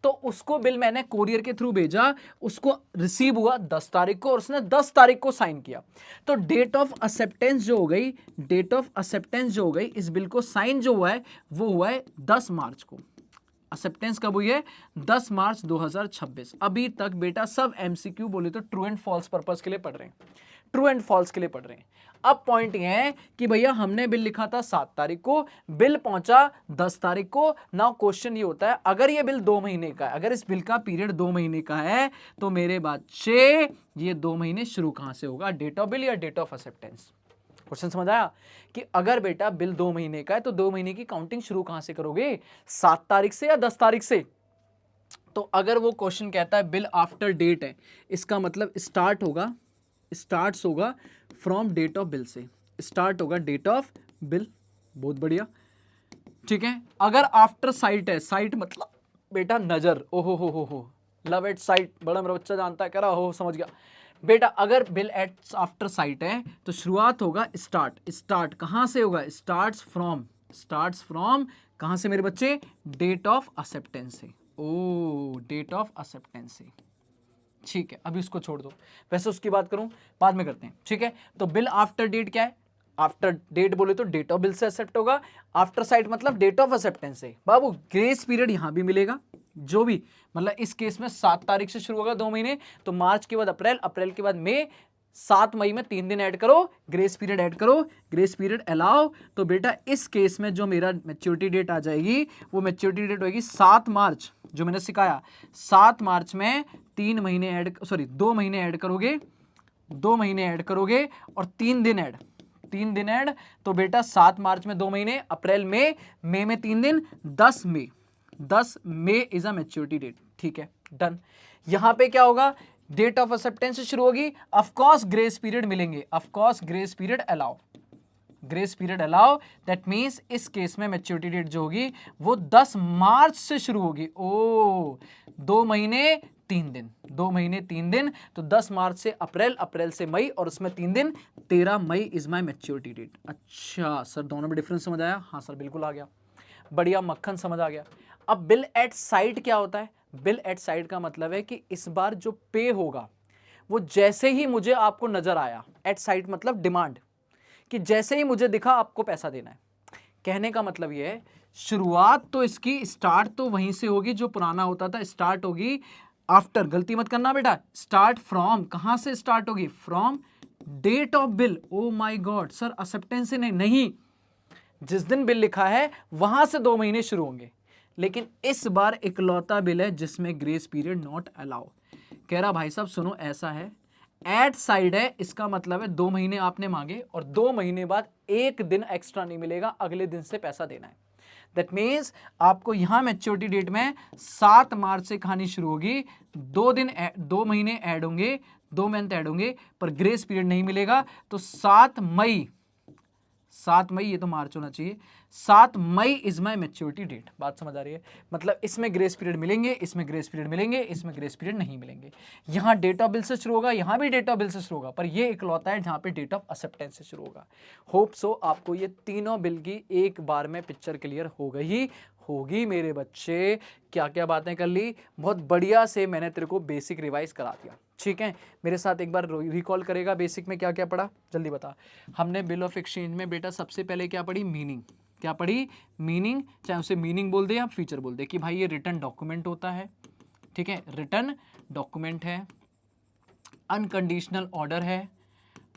तो उसको बिल मैंने कोरियर के थ्रू भेजा, उसको रिसीव हुआ 10 तारीख को और उसने 10 तारीख को साइन किया। तो डेट ऑफ एक्सेप्टेंस जो हो गई, डेट ऑफ एक्सेप्टेंस जो हो गई, इस बिल को साइन जो हुआ है वो हुआ है 10 मार्च को। एक्सेप्टेंस कब हुई है? 10 मार्च 2026। अभी तक बेटा सब एमसीक्यू बोले तो ट्रू एंड फॉल्स पर्पस के लिए पढ़ रहे हैं, ट्रू एंड फॉल्स के लिए पढ़ रहे हैं। अब पॉइंट ये है कि भैया हमने बिल लिखा था 7 तारीख को, बिल पहुंचा 10 तारीख को। नाउ क्वेश्चन ये होता है, अगर ये बिल 2 महीने का है, अगर इस बिल का पीरियड 2 महीने का है, तो मेरे बच्चे ये 2 महीने शुरू कहां से होगा? डेट ऑफ बिल या डेट ऑफ एक्सेप्टेंस? क्वेश्चन समझ आया कि अगर बेटा बिल 2 महीने का है तो 2 महीने की काउंटिंग शुरू कहां से करोगे? 7 तारीख से या 10 तारीख से? तो अगर वो क्वेश्चन कहता है बिल आफ्टर डेट है, इसका मतलब स्टार्ट होगा, स्टार्ट्स होगा फ्रॉम डेट ऑफ बिल से, स्टार्ट होगा डेट ऑफ बिल। बहुत बढ़िया, ठीक है। अगर आफ्टर साइट है, साइट मतलब बेटा नजर, ओहो हो, लव एट साइट, बड़ा मेरा बच्चा जानता है, कह रहा हो समझ गया बेटा। अगर बिल एट आफ्टर साइट है तो शुरुआत होगा स्टार्ट, स्टार्ट कहां से होगा? स्टार्ट्स फ्रॉम कहां से मेरे बच्चे? डेट ऑफ एक्सेप्टेंस से। ओ, डेट ऑफ एक्सेप्टेंस से, ठीक है। अभी उसको छोड़ दो, वैसे उसकी बात करूं बाद में करते हैं, ठीक है। तो बिल आफ्टर डेट क्या है? आफ्टर डेट बोले तो डेट ऑफ बिल से एक्सेप्ट होगा, आफ्टर साइट मतलब डेट ऑफ एक्सेप्टेंस से। बाबू ग्रेस पीरियड यहां भी मिलेगा, जो भी मतलब इस केस में 7 तारीख से शुरू होगा 2 महीने, तो मार्च के बाद अप्रैल, अप्रैल के बाद मई, 7 मई में 3 दिन ऐड करो, ग्रेस पीरियड ऐड करो, ग्रेस पीरियड अलाउ। तो बेटा इस केस में जो मेरा मैच्योरिटी डेट आ जाएगी, वो मैच्योरिटी डेट होगी 7 मार्च, जो मैंने सिखाया 7 मार्च में 3 महीने ऐड, सॉरी 2 महीने ऐड करोगे, 2 महीने ऐड करोगे और 3 दिन ऐड, 3 दिन ऐड। तो बेटा 7 मार्च में 2 महीने, अप्रैल में, मई में 3 दिन, 10 May, 10 May is a maturity date, ठीक है, डन। यहां पे क्या होगा? डेट ऑफ एक्सेप्टेंस से शुरू होगी, ऑफ कोर्स ग्रेस पीरियड मिलेंगे, of course grace period allow, grace period allow. That means इस केस में मैच्योरिटी डेट जो होगी वो 10 मार्च से शुरू होगी। ओ, 2 महीने 3 दिन, 2 महीने 3 दिन, तो 10 मार्च से अप्रैल, अप्रैल से मई और उसमें 3 दिन, 13 May is my maturity date. अच्छा सर, दोनों में डिफरेंस समझ आया? हाँ सर बिल्कुल आ गया, बढ़िया, मक्खन समझ आ गया। अब बिल एट साइट क्या होता है? बिल एट साइट का मतलब है कि इस बार जो पे होगा वो जैसे ही मुझे आपको नजर आया, एट साइट मतलब डिमांड, कि जैसे ही मुझे दिखा आपको पैसा देना है। कहने का मतलब ये है, शुरुआत तो इसकी, स्टार्ट तो वहीं से होगी जो पुराना होता था, स्टार्ट होगी आफ्टर, गलती मत करना बेटा, स्टार्ट फ्रॉम, कहां से स्टार्ट होगी? From date of bill. Oh my god sir, acceptance से नहीं, जिस दिन बिल लिखा है वहां से 2 महीने शुरू होंगे, लेकिन इस बार इकलौता बिल है जिसमें ग्रेस पीरियड नॉट अलाउ। कह रहा भाई साहब सुनो ऐसा है, एट साइड है, इसका मतलब है 2 महीने आपने मांगे और 2 महीने बाद 1 दिन एक्स्ट्रा नहीं मिलेगा, अगले दिन से पैसा देना है। दैट मीन्स आपको यहां मैच्योरिटी डेट में 7 मार्च से कहानी शुरू होगी, 2 महीने ऐड होंगे, 2 मंथ ऐड होंगे, पर ग्रेस पीरियड नहीं मिलेगा। तो 7 मई, ये तो मार्च होना चाहिए, 7 May is my maturity date. बात समझ आ रही है? मतलब इसमें ग्रेस पीरियड मिलेंगे, इसमें ग्रेस पीरियड मिलेंगे, इसमें ग्रेस पीरियड नहीं मिलेंगे। यहां डेट ऑफ बिल से शुरू होगा, यहां भी डेट ऑफ बिल से शुरू होगा, पर ये इकलौता है जहां पे डेट ऑफ एक्सेप्टेंस से शुरू होगा। होप सो आपको ये तीनों बिल की एक बार में पिक्चर क्लियर हो गई होगी मेरे बच्चे। क्या क्या बातें कर ली, बहुत बढ़िया से मैंने तेरे को बेसिक रिवाइज करा दिया। ठीक है, मेरे साथ एक बार रिकॉल करेगा बेसिक में क्या क्या पढ़ा, जल्दी बता। हमने बिल ऑफ एक्सचेंज में बेटा सबसे पहले क्या पढ़ी, मीनिंग। क्या पढ़ी, मीनिंग। चाहे उसे मीनिंग बोल दे या फीचर बोल दे, कि भाई ये रिटर्न डॉक्यूमेंट होता है। ठीक है, रिटर्न डॉक्यूमेंट है, अनकंडीशनल ऑर्डर है,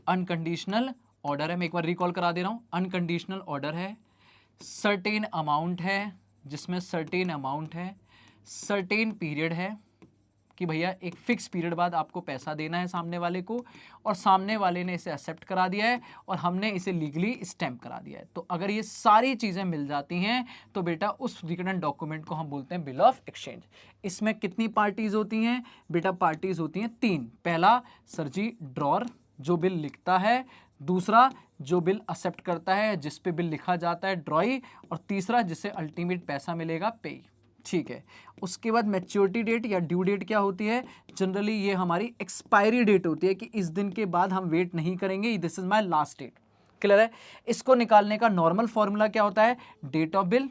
अनकंडीशनल ऑर्डर है, मैं एक बार रिकॉल करा दे रहा हूं, अनकंडीशनल ऑर्डर है, सर्टेन अमाउंट है, जिसमें सर्टेन अमाउंट है, सर्टेन पीरियड है, कि भैया एक फिक्स पीरियड बाद आपको पैसा देना है सामने वाले को, और सामने वाले ने इसे एक्सेप्ट करा दिया है और हमने इसे लीगली स्टैम्प करा दिया है। तो अगर ये सारी चीज़ें मिल जाती हैं तो बेटा उस रिटर्न डॉक्यूमेंट को हम बोलते हैं बिल ऑफ एक्सचेंज। इसमें कितनी पार्टीज होती हैं बेटा, पार्टीज होती हैं 3। पहला सर जी ड्रॉर जो बिल लिखता है, दूसरा जो बिल एक्सेप्ट करता है जिस पे बिल लिखा जाता है ड्रॉई, और तीसरा जिसे अल्टीमेट पैसा मिलेगा पे। ठीक है, उसके बाद मैच्योरिटी डेट या ड्यू डेट क्या होती है, जनरली ये हमारी एक्सपायरी डेट होती है, कि इस दिन के बाद हम वेट नहीं करेंगे, this is my last date. Clear है? इसको निकालने का नॉर्मल फॉर्मूला क्या होता है, डेट ऑफ बिल,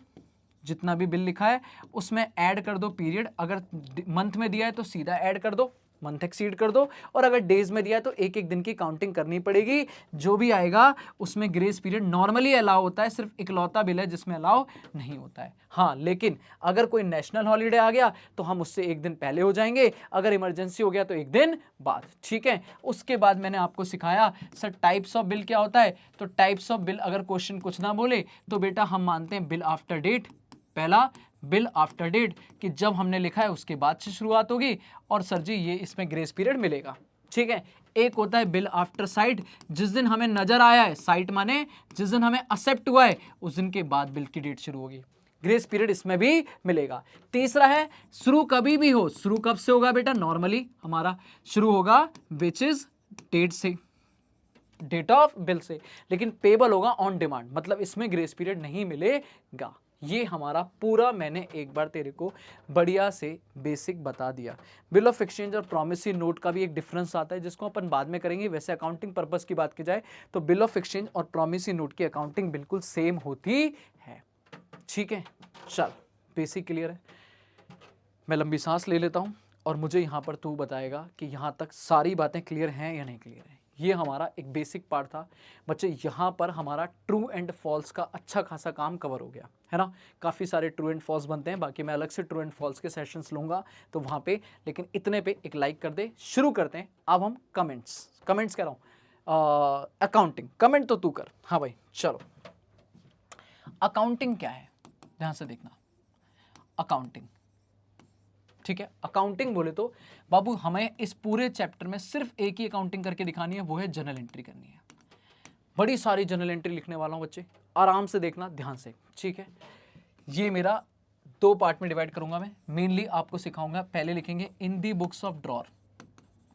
जितना भी बिल लिखा है उसमें ऐड कर दो पीरियड, अगर मंथ में दिया है तो सीधा ऐड कर दो, मंथ एक्सीड कर दो, और अगर डेज में दिया है तो एक एक दिन की काउंटिंग करनी पड़ेगी। जो भी आएगा उसमें ग्रेस पीरियड नॉर्मली अलाउ होता है, सिर्फ इकलौता बिल है जिसमें अलाउ नहीं होता है। हाँ, लेकिन अगर कोई नेशनल हॉलीडे आ गया तो हम उससे एक दिन पहले हो जाएंगे, अगर इमरजेंसी हो गया तो एक दिन बाद। ठीक है, उसके बाद मैंने आपको सिखाया सर टाइप्स ऑफ बिल क्या होता है। तो टाइप्स ऑफ बिल अगर क्वेश्चन कुछ ना बोले तो बेटा हम मानते हैं बिल आफ्टर डेट। पहला बिल आफ्टर डेट, कि जब हमने लिखा है उसके बाद से शुरुआत होगी, और सर जी ये इसमें ग्रेस पीरियड मिलेगा। ठीक है, एक होता है बिल आफ्टर साइट, जिस दिन हमें नजर आया है, साइट माने जिस दिन हमें एक्सेप्ट हुआ है उस दिन के बाद बिल की डेट शुरू होगी, ग्रेस पीरियड इसमें भी मिलेगा। तीसरा है शुरू कभी भी हो, शुरू कब से होगा बेटा, नॉर्मली हमारा शुरू होगा विच इज डेट से, डेट ऑफ बिल से, लेकिन पेबल होगा ऑन डिमांड, मतलब इसमें ग्रेस पीरियड नहीं मिलेगा। ये हमारा पूरा मैंने एक बार तेरे को बढ़िया से बेसिक बता दिया। बिल ऑफ एक्सचेंज और प्रॉमिसरी नोट का भी एक डिफरेंस आता है जिसको अपन बाद में करेंगे। वैसे अकाउंटिंग पर्पस की बात की जाए तो बिल ऑफ एक्सचेंज और प्रॉमिसरी नोट की अकाउंटिंग बिल्कुल सेम होती है। ठीक है, चल बेसिक क्लियर है। मैं लंबी सांस ले लेता हूं और मुझे यहां पर तू बताएगा कि यहां तक सारी बातें क्लियर हैं या नहीं क्लियर हैं। ये हमारा एक बेसिक पार्ट था बच्चे, यहाँ पर हमारा ट्रू एंड फॉल्स का अच्छा खासा काम कवर हो गया है ना। काफ़ी सारे ट्रू एंड फॉल्स बनते हैं, बाकी मैं अलग से ट्रू एंड फॉल्स के सेशंस लूँगा तो वहाँ पे, लेकिन इतने पे एक लाइक कर दे। शुरू करते हैं अब हम कमेंट्स कह रहा हूँ, अकाउंटिंग कमेंट तो तू कर। हाँ भाई चलो, अकाउंटिंग क्या है ध्यान से देखना। अकाउंटिंग, ठीक है, अकाउंटिंग बोले तो बाबू हमें इस पूरे चैप्टर में सिर्फ एक ही अकाउंटिंग करके दिखानी है, वो है जर्नल एंट्री करनी है। बड़ी सारी जर्नल एंट्री लिखने वाला हूं बच्चे, आराम से देखना ध्यान से। ठीक है, ये मेरा 2 पार्ट में डिवाइड करूंगा मैं। मेनली आपको सिखाऊंगा, पहले लिखेंगे इन दी बुक्स ऑफ ड्रॉर।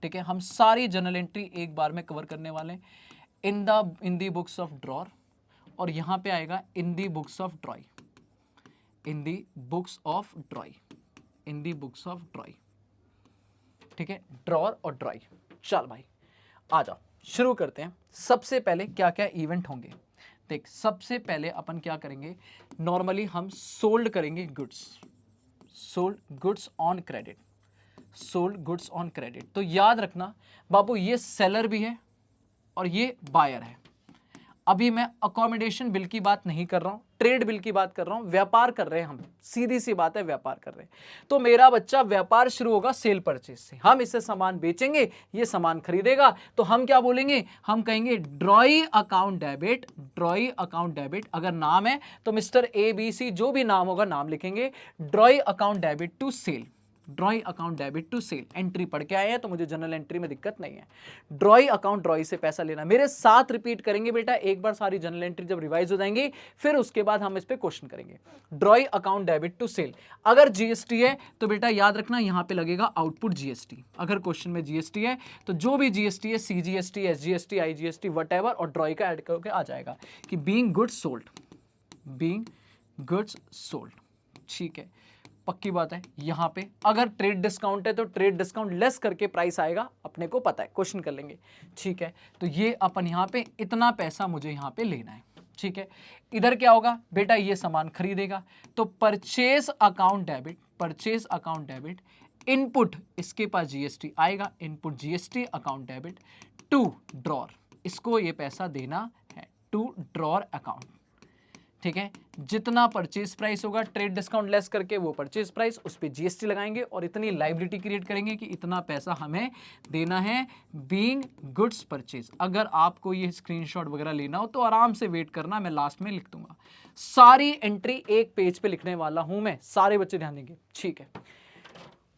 ठीक है, हम सारी जर्नल एंट्री एक बार में कवर करने वाले हैं in the books of drawer, और यहां पे आएगा in the books of drawee, in the books of drawee, in the books of drawee. ठीक है, ड्रॉर और ड्रॉई। चल भाई आ जाओ, शुरू करते हैं। सबसे पहले क्या क्या इवेंट होंगे देख। सबसे पहले अपन क्या करेंगे, नॉर्मली हम सोल्ड करेंगे goods, sold goods on credit, sold goods on credit. तो याद रखना बाबू ये सेलर भी है और ये बायर है। अभी मैं अकोमोडेशन बिल की बात नहीं कर रहा हूं, ट्रेड बिल की बात कर रहा हूं, व्यापार कर रहे हैं हम, सीधी सी बात है व्यापार कर रहे हैं। तो मेरा बच्चा व्यापार शुरू होगा सेल परचेज से, हम इससे सामान बेचेंगे, ये सामान खरीदेगा, तो हम क्या बोलेंगे, हम कहेंगे ड्रॉई अकाउंट डेबिट, ड्रॉई अकाउंट डेबिट। अगर नाम है तो मिस्टर ABC जो भी नाम होगा नाम लिखेंगे, drawee account debit to sale, drawee account debit to sale. Entry पढ़ के आए हैं तो मुझे जनरल एंट्री में दिक्कत नहीं है। ड्रॉई अकाउंट, ड्रॉई से पैसा लेना, मेरे साथ रिपीट करेंगे बेटा, एक बार सारी जनरल एंट्री जब रिवाइज हो जाएंगी फिर उसके बाद हम इस पे क्वेश्चन करेंगे। Drawee account debit to sale, अगर जीएसटी है तो बेटा याद रखना यहां पे लगेगा आउटपुट जीएसटी। अगर क्वेश्चन में जीएसटी है तो जो भी जीएसटी है, सीजीएसटी, एसजीएसटी, आईजीएसटी, वटएवर, और ड्रॉई का ऐड करके आ जाएगा कि being goods sold, being goods sold. ठीक है, पक्की बात है। यहां पे अगर ट्रेड डिस्काउंट है तो ट्रेड डिस्काउंट लेस करके प्राइस आएगा, अपने को पता है, क्वेश्चन कर लेंगे। ठीक है, तो ये अपन यहां पे इतना पैसा मुझे यहां पे लेना है। ठीक है, इधर क्या होगा बेटा, ये सामान खरीदेगा तो purchase account debit, purchase account debit, input इसके पास जीएसटी आएगा, input GST account debit to drawer, इसको ये पैसा देना है टू ड्रॉर अकाउंट। ठीक है, जितना परचेज प्राइस होगा ट्रेड डिस्काउंट लेस करके वो परचेज प्राइस, उस पे जीएसटी लगाएंगे और इतनी लायबिलिटी क्रिएट करेंगे कि इतना पैसा हमें देना है बीइंग गुड्स परचेज। अगर आपको ये स्क्रीनशॉट वगैरह लेना हो तो आराम से वेट करना, मैं लास्ट में लिख दूंगा। सारी एंट्री एक पेज पे लिखने वाला हूं मैं, सारे बच्चे ध्यान देंगे। ठीक है,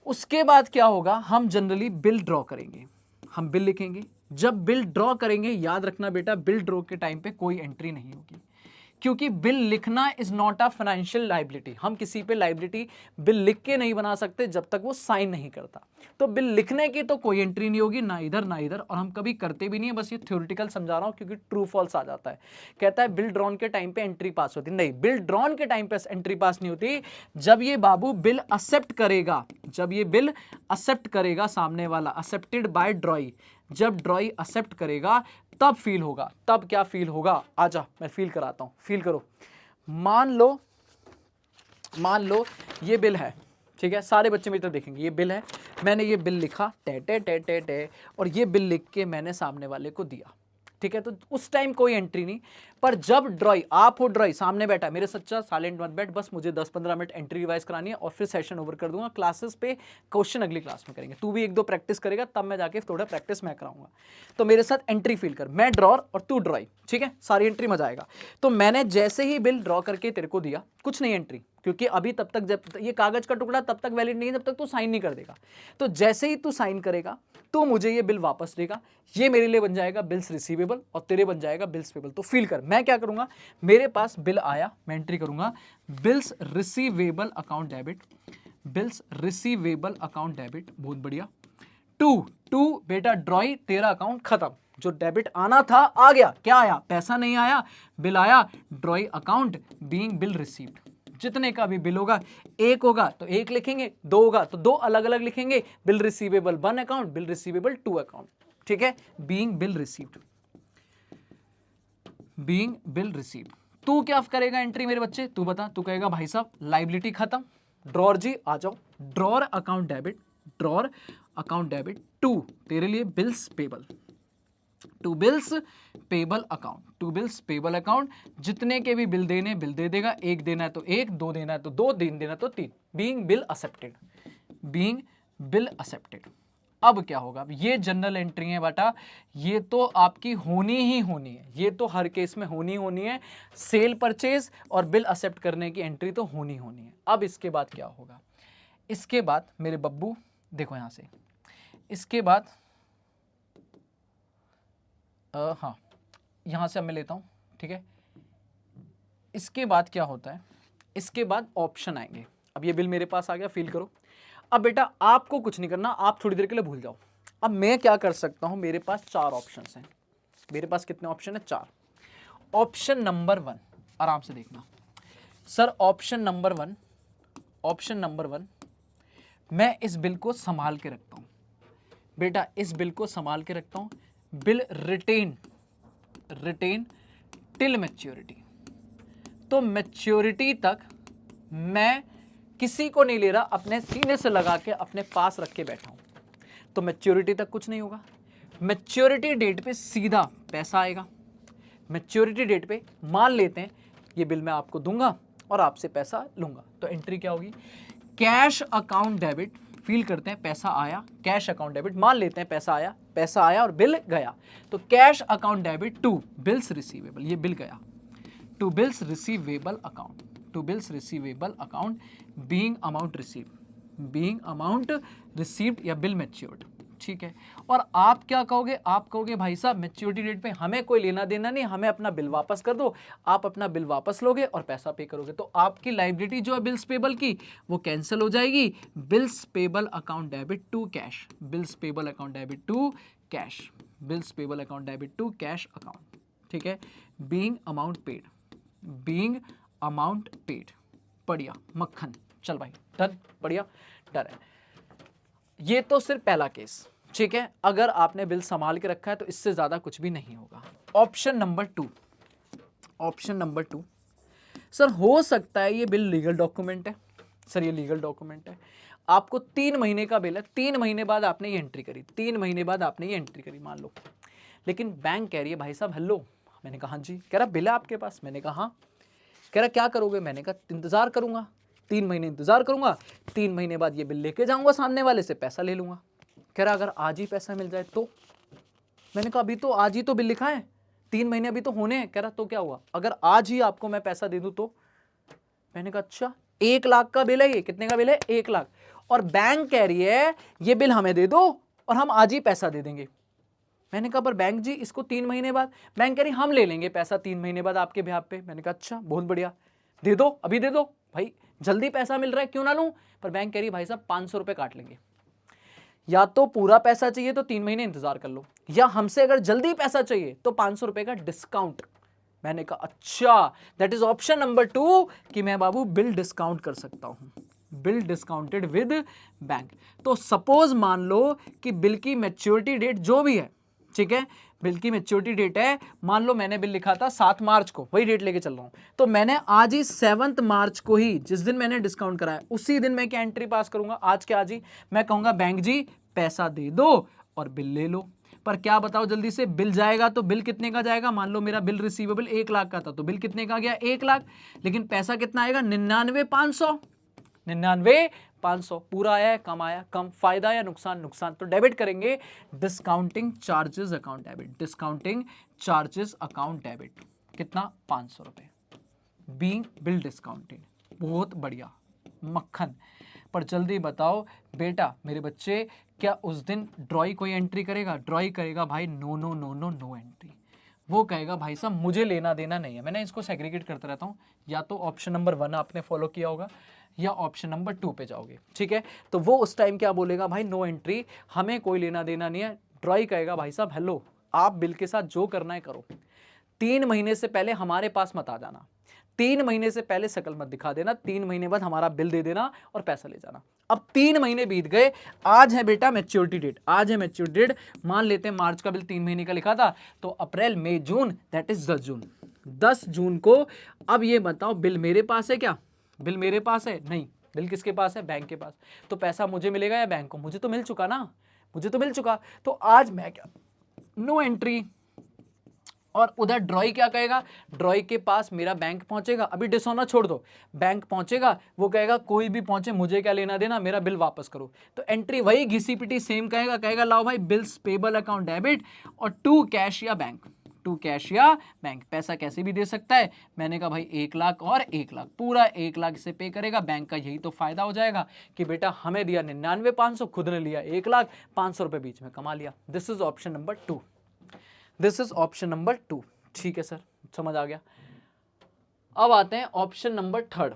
उसके बाद क्या होगा, हम जनरली बिल ड्रॉ करेंगे, हम बिल लिखेंगे। जब बिल ड्रॉ करेंगे याद रखना बेटा, बिल ड्रॉ के टाइम पे कोई एंट्री नहीं होगी, क्योंकि बिल लिखना is not a financial liability. हम किसी पे लाइबिलिटी बिल लिख के नहीं बना सकते जब तक वो साइन नहीं करता। तो बिल लिखने की तो कोई एंट्री नहीं होगी, ना इधर ना इधर, और हम कभी करते भी नहीं है, बस ये थ्योरेटिकल समझा रहा हूं क्योंकि ट्रू फॉल्स आ जाता है। कहता है बिल ड्रॉन के टाइम पे एंट्री पास होती, नहीं, बिल ड्रॉन के टाइम पे एंट्री पास नहीं होती। जब ये बाबू बिल एक्सेप्ट करेगा, जब ये बिल एक्सेप्ट करेगा, सामने वाला एक्सेप्टेड बाय ड्रॉई, जब ड्रॉई एक्सेप्ट करेगा तब फील होगा। तब क्या फील होगा, आजा मैं फील कराता हूं, फील करो। मान लो ये बिल है, ठीक है, सारे बच्चे मेरी तरफ देखेंगे, ये बिल है, मैंने ये बिल लिखा टे टे टे टे टे, और ये बिल लिख के मैंने सामने वाले को दिया। ठीक है, तो उस टाइम कोई एंट्री नहीं, पर जब ड्रॉई, आप हो ड्रॉई सामने बैठा, मेरे सच्चा साइलेंट मत बैठ, बस मुझे 10-15 मिनट एंट्री रिवाइज करानी है और फिर सेशन ओवर कर दूंगा। क्लासेस पे क्वेश्चन अगली क्लास में करेंगे, तू भी 1-2 प्रैक्टिस करेगा, तब मैं जाके थोड़ा प्रैक्टिस मैं कराऊंगा। तो मेरे साथ एंट्री फील कर, मैं ड्रॉर और तू ड्रॉई, ठीक है, सारी एंट्री मजा आएगा। तो मैंने जैसे ही बिल ड्रॉ करके तेरे को दिया, कुछ नहीं एंट्री, क्योंकि अभी तब तक, जब ये कागज का टुकड़ा तब तक वैलिड नहीं है जब तक तू साइन नहीं कर देगा। तो जैसे ही तू साइन करेगा तो मुझे ये बिल वापस देगा, ये मेरे लिए बन जाएगा बिल्स रिसीवेबल और तेरे बन जाएगा बिल्स पेबल। तो फील कर, मैं क्या करूंगा, मेरे पास बिल आया, मैं एंट्री करूंगा bills receivable account debit, bills receivable account debit, बहुत बढ़िया। टू बेटा ड्रॉई, तेरा अकाउंट खत्म, जो डेबिट आना था आ गया, क्या आया, पैसा नहीं आया, बिल आया, ड्रॉई अकाउंट बीइंग बिल रिसीव्ड। जितने का भी बिल होगा, एक होगा तो एक लिखेंगे, दो होगा तो दो अलग अलग लिखेंगे, bill receivable 1 account, bill receivable 2 account. ठीक है, being bill received, being bill received. तू क्या करेगा एंट्री मेरे बच्चे, तू बता, तू कहेगा भाई साहब लाइबिलिटी खत्म, ड्रॉर जी आ जाओ, drawer account debit, drawer account debit to तेरे लिए bills payable, to bills payable account, to bills payable account. जितने के भी बिल देने बिल दे देगा, एक देना है तो एक, दो देना है तो दो, तीन देना तो तीन। Being bill accepted, being bill accepted. अब क्या होगा, ये जनरल एंट्री है बेटा, ये तो आपकी होनी ही होनी है, ये तो हर केस में होनी होनी है। सेल परचेज और बिल एक्सेप्ट करने की एंट्री तो होनी होनी है। अब इसके बाद क्या होगा, इसके बाद मेरे बब्बू देखो यहां से, इसके बाद हाँ यहां से अब मैं लेता हूं, ठीक है। इसके बाद क्या होता है, इसके बाद ऑप्शन आएंगे। अब ये बिल मेरे पास आ गया, फील करो। अब बेटा आपको कुछ नहीं करना, आप थोड़ी देर के लिए भूल जाओ। अब मैं क्या कर सकता हूं, मेरे पास 4 ऑप्शंस हैं। मेरे पास कितने ऑप्शन है, 4। ऑप्शन नंबर 1 आराम से देखना sir, option number 1, option number 1, मैं इस बिल को संभाल के रखता हूं बेटा, इस बिल को संभाल के रखता हूं। बिल रिटेन टिल मैच्योरिटी, तो मैच्योरिटी तक मैं किसी को नहीं ले रहा, अपने सीने से लगा के अपने पास रख के बैठा हूं, तो मैच्योरिटी तक कुछ नहीं होगा। मैच्योरिटी डेट पे सीधा पैसा आएगा। मैच्योरिटी डेट पे मान लेते हैं ये बिल मैं आपको दूंगा और आपसे पैसा लूंगा। तो एंट्री क्या होगी, कैश अकाउंट डेबिट, फील करते हैं पैसा आया, कैश अकाउंट डेबिट, मान लेते हैं पैसा आया और बिल गया, तो cash account debit to bills receivable, ये बिल गया, to bills receivable account, to bills receivable account being amount received या बिल मैच्योर्ड, ठीक है। और आप क्या कहोगे, आप कहोगे भाई साहब मैच्योरिटी डेट पे हमें कोई लेना देना नहीं, हमें अपना बिल वापस कर दो। आप अपना बिल वापस लोगे और पैसा पे करोगे, तो आपकी लायबिलिटी जो है बिल्स पेबल की वो कैंसिल हो जाएगी। Bills payable account debit to cash, bills payable account debit to cash, bills payable account debit to cash account, ठीक है। Being amount paid, being amount paid, बढ़िया मक्खन, चल भाई डन, बढ़िया डन है। ये तो सिर्फ पहला केस, ठीक है। अगर आपने बिल संभाल के रखा है तो इससे ज्यादा कुछ भी नहीं होगा। Option number two, option number two, sir हो सकता है ये बिल लीगल डॉक्यूमेंट है, सर ये लीगल डॉक्यूमेंट है, आपको 3 महीने का बिल है, 3 महीने बाद आपने ये एंट्री करी, 3 महीने बाद आपने ये एंट्री करी मान लो, लेकिन बैंक कह रही है भाई साहब हेलो, मैंने कहा हाँ जी, कह रहा बिल है आपके पास, मैंने कहा हाँ, कह रहा क्या करोगे, मैंने कहा इंतजार करूंगा, 3 महीने इंतजार करूंगा, 3 महीने बाद ये बिल लेके जाऊंगा, सामने वाले से पैसा ले लूंगा। कह रहा अगर आज ही पैसा मिल जाए तो, मैंने कहा अभी तो आज ही तो बिल लिखा है, 3 महीने अभी तो होने हैं। कह रहा तो क्या हुआ, अगर आज ही आपको मैं पैसा दे दूं तो, मैंने कहा अच्छा 1 लाख का बिल है ये, कितने का बिल है 1 लाख, और बैंक कह रही है ये बिल हमें दे दो और हम आज ही पैसा दे देंगे। मैंने कहा पर बैंक जी इसको 3 महीने बाद, बैंक कह रही हम ले लेंगे पैसा 3 महीने बाद आपके बिहाफ पे। मैंने कहा अच्छा बहुत बढ़िया, दे दो अभी दे दो भाई, जल्दी पैसा मिल रहा है क्यों ना लूं, पर बैंक कह रही भाई साहब 500 रुपए काट लेंगे, या तो पूरा पैसा चाहिए तो 3 महीने इंतजार कर लो, या हमसे अगर जल्दी पैसा चाहिए तो 500 रुपए का डिस्काउंट। मैंने कहा अच्छा दैट इज ऑप्शन नंबर 2 कि मैं बाबू बिल डिस्काउंट कर सकता हूं, बिल डिस्काउंटेड विद बैंक। तो सपोज मान लो कि बिल की मैच्योरिटी डेट जो भी है, ठीक है, बिल की मैच्योरिटी डेट है, मान लो मैंने बिल लिखा था 7 मार्च को, वही डेट लेके चल रहा हूं, तो मैंने आज ही 7 मार्च को ही, जिस दिन मैंने डिस्काउंट कराया उसी दिन मैं क्या एंट्री पास करूंगा, आज के आज ही मैं कहूंगा बैंक जी पैसा दे दो और बिल ले लो। पर क्या बताओ जल्दी से, बिल जाएगा तो बिल कितने का जाएगा, मान लो मेरा बिल रिसीवेबल 1 लाख का था तो बिल कितने का गया 1 लाख, लेकिन पैसा कितना आएगा 99,500, 99,500, पूरा आया है कम आया कम, फायदा या नुकसान, नुकसान, तो डेबिट करेंगे discounting charges account debit, discounting charges account debit, कितना 500 रुपए, बीइंग बिल डिस्काउंटेड, बहुत बढ़िया मक्खन। पर जल्दी बताओ बेटा मेरे बच्चे, क्या उस दिन ड्रॉई कोई एंट्री करेगा, ड्रॉई करेगा भाई no no no no no entry, वो कहेगा भाई साहब मुझे लेना देना नहीं है। मैंने इसको सेग्रीगेट करता रहता हूँ, या तो ऑप्शन नंबर 1 आपने फॉलो किया होगा या ऑप्शन नंबर 2 पे जाओगे, ठीक है। तो वो उस टाइम क्या बोलेगा भाई नो एंट्री, हमें कोई लेना देना नहीं है, ड्रॉई कहेगा भाई साहब हेलो आप बिल के साथ जो करना है करो, 3 महीने से पहले हमारे पास मत आ जाना, 3 महीने से पहले शकल मत दिखा देना, 3 महीने बाद हमारा बिल दे देना और पैसा ले जाना। अब 3 महीने बीत गए, आज है बेटा मैच्योरिटी डेट, आज है मैच्योरिटी डेट, मान लेते हैं मार्च का बिल 3 महीने का लिखा था, तो अप्रैल मई जून दैट इज 10 जून, 10 जून को। अब ये बताओ बिल मेरे पास है क्या, बिल मेरे पास है नहीं, बिल किसके पास है बैंक के पास, तो पैसा मुझे मिलेगा या बैंक को, मुझे तो मिल चुका ना, मुझे तो मिल चुका, तो आज मैं क्या नो एंट्री। और उधर ड्रॉई क्या कहेगा, ड्रॉई के पास मेरा बैंक पहुंचेगा, अभी डिसोना छोड़ दो, बैंक पहुंचेगा, वो कहेगा कोई भी पहुंचे मुझे क्या लेना देना, मेरा बिल वापस करो। तो एंट्री वही घिसी पिटी सेम कहेगा, कहेगा लाओ भाई बिल्स पेबल अकाउंट डेबिट और टू कैश या बैंक, टू कैश या बैंक, पैसा कैसे भी दे सकता है। मैंने कहा भाई 1 लाख और 1 लाख, पूरा 1 लाख से पे करेगा, बैंक का यही तो फायदा हो जाएगा कि बेटा हमें दिया 99,500, खुद ने लिया 1 लाख, 500 रुपए बीच में कमा लिया। This is option number 2, this is option number 2, ठीक है सर समझ आ गया। अब आते हैं ऑप्शन नंबर 3,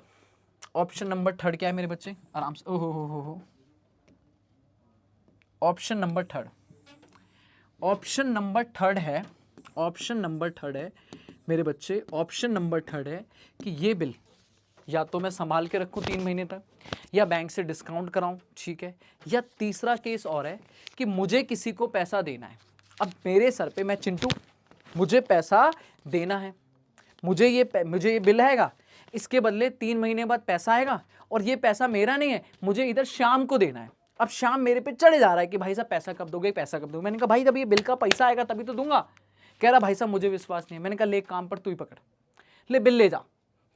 ऑप्शन नंबर 3 क्या है मेरे बच्चे, आराम से, ओहो हो, ऑप्शन नंबर 3, ऑप्शन नंबर 3 है, ऑप्शन नंबर 3 है मेरे बच्चे, ऑप्शन नंबर 3 है कि ये बिल या तो मैं संभाल के रखूं 3 महीने तक, या बैंक से डिस्काउंट कराऊं, ठीक है, या तीसरा केस और है कि मुझे किसी को पैसा देना है, अब मेरे सर पे मैं चिंटू, मुझे पैसा देना है, मुझे ये बिल आएगा, इसके बदले 3 महीने बाद पैसा आएगा, और ये पैसा मेरा नहीं है, मुझे इधर शाम को देना है। अब शाम मेरे पे चढ़े जा रहा है कि भाई साहब पैसा कब दोगे, पैसा कब दोगे। मैंने कहा भाई जब ये बिल का पैसा आएगा तभी तो दूंगा। कह रहा भाई साहब मुझे विश्वास नहीं है। मैंने कहा ले एक काम पर तू ही पकड़, ले बिल ले जा,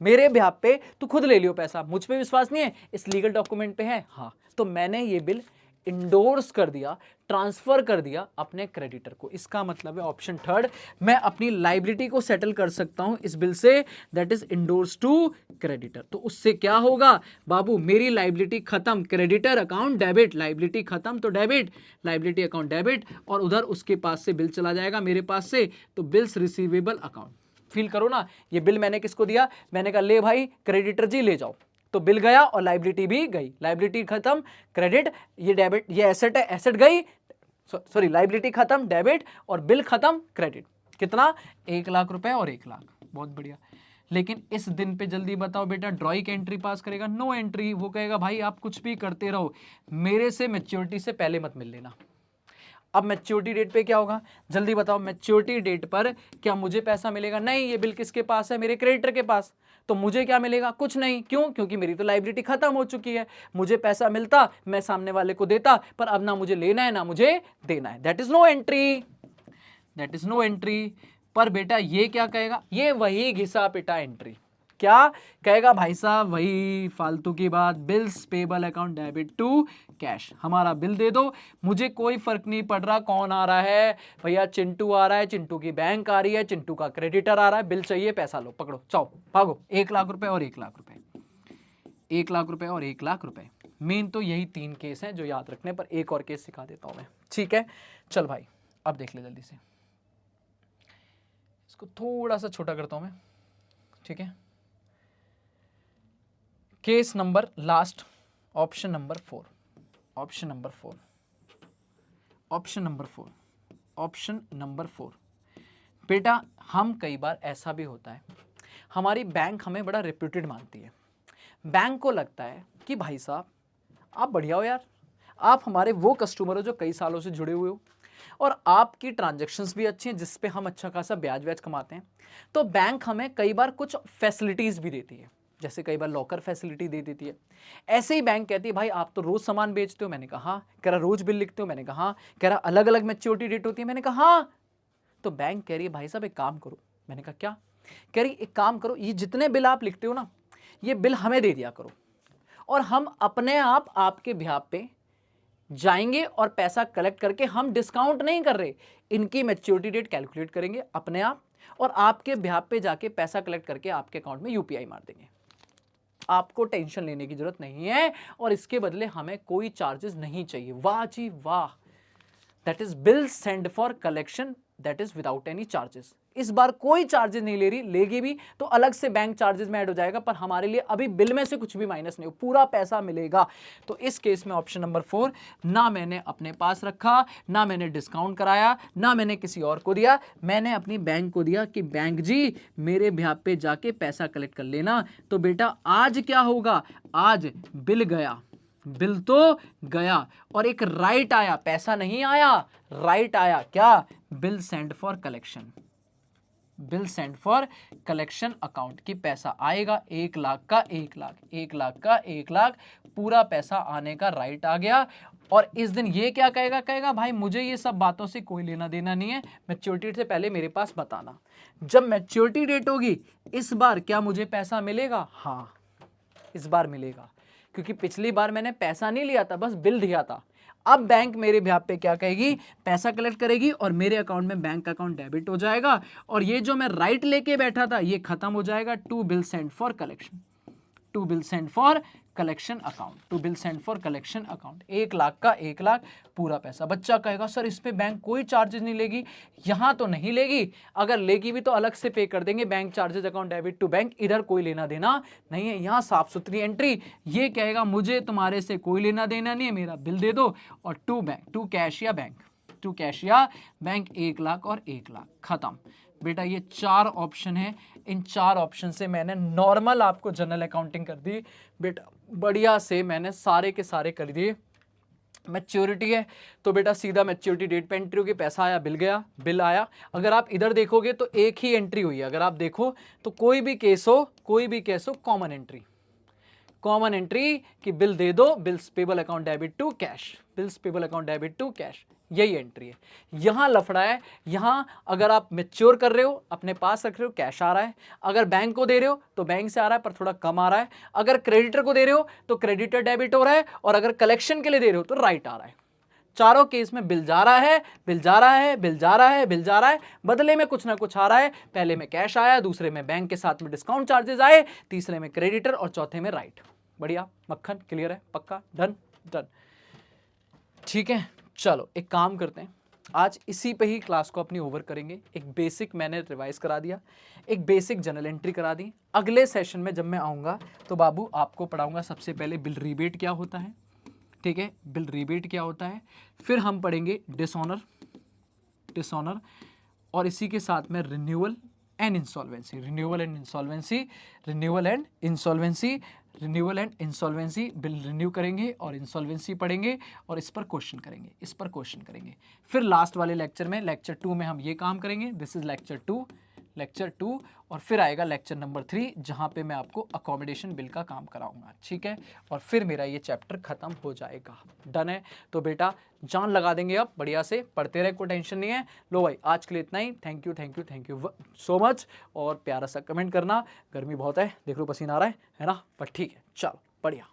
मेरे बिहाफ पे तू खुद ले लियो पैसा, मुझ पे विश्वास नहीं है, इस लीगल डॉक्यूमेंट पे है, हाँ, तो मैंने ये बिल इंडोर्स कर दिया, ट्रांसफर कर दिया अपने क्रेडिटर को। इसका मतलब है ऑप्शन थर्ड, मैं अपनी लाइबिलिटी को सेटल कर सकता हूं इस बिल से, that is endorse to creditor. तो उससे क्या होगा बाबू, मेरी लाइबिलिटी खत्म, क्रेडिटर अकाउंट डेबिट, लाइबिलिटी खत्म तो डेबिट, लाइबिलिटी अकाउंट डेबिट, और उधर उसके पास से बिल चला जाएगा मेरे पास से, तो बिल्स रिसीवेबल अकाउंट। फील करो ना, ये बिल मैंने किसको दिया, मैंने कहा ले भाई क्रेडिटर जी ले जाओ, तो बिल गया और लाइबिलिटी भी गई, लाइबिलिटी खत्म क्रेडिट, ये डेबिट, ये एसेट है, एसेट गई, सॉरी लाइबिलिटी खत्म डेबिट और बिल खत्म क्रेडिट। कितना, 1 लाख रुपए और 1 लाख, बहुत बढ़िया। लेकिन इस दिन पे जल्दी बताओ बेटा, ड्रॉइंग एंट्री पास करेगा, नो एंट्री, वो कहेगा भाई आप कुछ भी करते रहो, मेरे से मैच्योरिटी से पहले मत मिल लेना। अब मैच्योरिटी डेट पे क्या होगा, जल्दी बताओ, मैच्योरिटी डेट पर क्या मुझे पैसा मिलेगा, नहीं, ये बिल किसके पास है, मेरे क्रेडिटर के पास, तो मुझे क्या मिलेगा, कुछ नहीं, क्यों, क्योंकि मेरी तो लाइबिलिटी खत्म हो चुकी है, मुझे पैसा मिलता मैं सामने वाले को देता, पर अब ना मुझे लेना है ना मुझे देना है, that is no entry, that is no entry. पर बेटा ये क्या कहेगा, ये वही घिसा पिटा एंट्री, क्या कहेगा भाई साहब, वही फालतू की बात, bills payable account debit to cash, हमारा बिल दे दो, मुझे कोई फर्क नहीं पड़ रहा कौन आ रहा है, भैया चिंटू आ रहा है, चिंटू की बैंक आ रही है, चिंटू का क्रेडिटर आ रहा है, बिल चाहिए, पैसा लो, पकड़ो, चाओ भागो, 1 लाख रुपए और 1 लाख रुपए, 1 लाख रुपए और 1 लाख रुपए। मेन तो यही 3 केस हैं जो याद रखने, पर एक और केस सिखा देता हूं मैं, ठीक है, चल भाई अब देख ले जल्दी से, इसको थोड़ा सा छोटा करता हूं मैं, ठीक है, case number last, option number 4, option number 4, option number 4, option number 4। बेटा हम कई बार ऐसा भी होता है, हमारी बैंक हमें बड़ा रेप्यूटेड मानती है, बैंक को लगता है कि भाई साहब आप बढ़िया हो यार, आप हमारे वो कस्टमर हो जो कई सालों से जुड़े हुए हो, और आपकी ट्रांजैक्शंस भी अच्छी हैं जिस पे हम अच्छा खासा ब्याज व्याज कमाते हैं, तो बैंक हमें कई बार कुछ फैसिलिटीज़ भी देती है, जैसे कई बार लॉकर फैसिलिटी दे देती है। ऐसे ही बैंक कहती है भाई आप तो रोज़ सामान बेचते हो, मैंने कहा हाँ, कह रहा रोज़ बिल लिखते हो, मैंने कहा हाँ, कह रहा अलग अलग मैच्योरिटी डेट होती है, मैंने कहा हाँ, तो बैंक कह रही है भाई साहब एक काम करो, मैंने कहा क्या, कह रही एक काम करो, ये जितने बिल आप लिखते हो ना, ये बिल हमें दे दिया करो, और हम अपने आप आपके बिहाफ पे जाएंगे और पैसा कलेक्ट करके, हम डिस्काउंट नहीं कर रहे, इनकी मैच्योरिटी डेट कैलकुलेट करेंगे अपने आप, और आपके बिहाफ पे जाके पैसा कलेक्ट करके आपके अकाउंट में यूपीआई मार देंगे, आपको टेंशन लेने की जरूरत नहीं है, और इसके बदले हमें कोई चार्जेस नहीं चाहिए। वाह जी वाह, that is bill sent for collection, that is without any charges. इस बार कोई चार्जेस नहीं ले रही, लेगी भी तो अलग से बैंक चार्जेस में ऐड हो जाएगा, पर हमारे लिए अभी बिल में से कुछ भी माइनस नहीं हो, पूरा पैसा मिलेगा। तो इस केस में ऑप्शन नंबर 4, ना मैंने अपने पास रखा, ना मैंने डिस्काउंट कराया, ना मैंने किसी और को दिया, मैंने अपनी बैंक को दिया कि बैंक जी मेरे ब्याह पे जाके पैसा कलेक्ट कर लेना। तो बेटा आज क्या होगा, आज बिल गया, बिल तो गया, और एक राइट आया, पैसा नहीं आया, राइट आया, क्या, bill sent for collection, bill sent for collection account की पैसा आएगा, 1 लाख का 1 लाख, 1 लाख का 1 लाख, पूरा पैसा आने का राइट आ गया। और इस दिन ये क्या कहेगा, कहेगा भाई मुझे ये सब बातों से कोई लेना देना नहीं है, मैच्योरिटी से पहले मेरे पास बताना। जब मैच्योरिटी डेट होगी इस बार क्या मुझे पैसा मिलेगा, हाँ इस बार मिलेगा, क्योंकि पिछली बार मैंने पैसा नहीं लिया था, बस बिल दिया था। अब बैंक मेरे ब्याह पे क्या कहेगी, पैसा कलेक्ट करेगी और मेरे अकाउंट में बैंक अकाउंट डेबिट हो जाएगा, और ये जो मैं राइट लेके बैठा था ये खत्म हो जाएगा, to bill sent for collection, to bill sent for collection account, to bill sent for collection account, 1 lakh का 1 लाख पूरा पैसा। बच्चा कहेगा सर इस पे बैंक कोई चार्जेस नहीं लेगी, यहां तो नहीं लेगी, अगर लेगी भी तो अलग से पे कर देंगे, bank charges account debit to bank, इधर कोई लेना देना नहीं है, यहां साफ सुथरी एंट्री। ये कहेगा मुझे तुम्हारे से कोई लेना देना नहीं है, मेरा बिल दे दो, और टू बैंक, टू कैश या बैंक, टू कैश या बैंक, 1 लाख और 1 लाख, खत्म। बेटा ये 4 ऑप्शन है, इन 4 ऑप्शन से मैंने नॉर्मल आपको जनरल अकाउंटिंग कर दी बेटा, बढ़िया से मैंने सारे के सारे कर दिए। मैच्योरिटी है तो बेटा सीधा मैच्योरिटी डेट पे एंट्री होगी, पैसा आया, बिल गया, बिल आया। अगर आप इधर देखोगे तो एक ही एंट्री हुई है, अगर आप देखो तो कोई भी केस हो, कोई भी केस हो, कॉमन एंट्री, कॉमन एंट्री कि बिल दे दो, bills payable account debit to cash, bills payable account debit to cash, यही एंट्री है। यहाँ लफड़ा है, यहाँ अगर आप मैच्योर कर रहे हो, अपने पास रख रहे हो, कैश आ रहा है। अगर बैंक को दे रहे हो तो बैंक से आ रहा है पर थोड़ा कम आ रहा है। अगर क्रेडिटर को दे रहे हो तो क्रेडिटर डेबिट हो रहा है, और अगर कलेक्शन के लिए दे रहे हो तो राइट आ रहा है। चारों केस में बिल जा रहा है, बिल जा रहा है, बिल जा रहा है, बिल जा रहा है, बदले में कुछ ना कुछ आ रहा है। पहले में कैश आया, दूसरे में बैंक के साथ में डिस्काउंट चार्जेस आए, तीसरे में क्रेडिटर और चौथे में राइट। बढ़िया, मक्खन क्लियर है, पक्का, डन डन। ठीक है, चलो एक काम करते हैं, आज इसी पे ही क्लास को अपनी ओवर करेंगे। एक बेसिक मैंने रिवाइज करा दिया, एक बेसिक जनरल एंट्री करा दी। अगले सेशन में जब मैं आऊँगा तो बाबू आपको पढ़ाऊँगा सबसे पहले बिल रिबेट क्या होता है, ठीक है, बिल रिबेट क्या होता है, फिर हम पढ़ेंगे डिसऑनर, डिसऑनर, और इसी के साथ में renewal and insolvency, renewal and insolvency, renewal and insolvency, renewal and insolvency. Bill renew करेंगे और इंसॉल्वेंसी पढ़ेंगे और इस पर क्वेश्चन करेंगे, इस पर क्वेश्चन करेंगे। फिर लास्ट वाले लेक्चर में, लेक्चर 2 में हम ये काम करेंगे। दिस इज लेक्चर 2, लेक्चर 2, और फिर आएगा लेक्चर नंबर 3 जहाँ पे मैं आपको अकोमोडेशन बिल का काम कराऊंगा, ठीक है, और फिर मेरा ये चैप्टर खत्म हो जाएगा। डन है? तो बेटा जान लगा देंगे, अब बढ़िया से पढ़ते रहे, कोई टेंशन नहीं है। लो भाई आज के लिए इतना ही, thank you thank you thank you so much, और प्यारा सा कमेंट करना। गर्मी बहुत है, देख लो पसीना आ रहा है ना, पर ठीक है, चलो बढ़िया।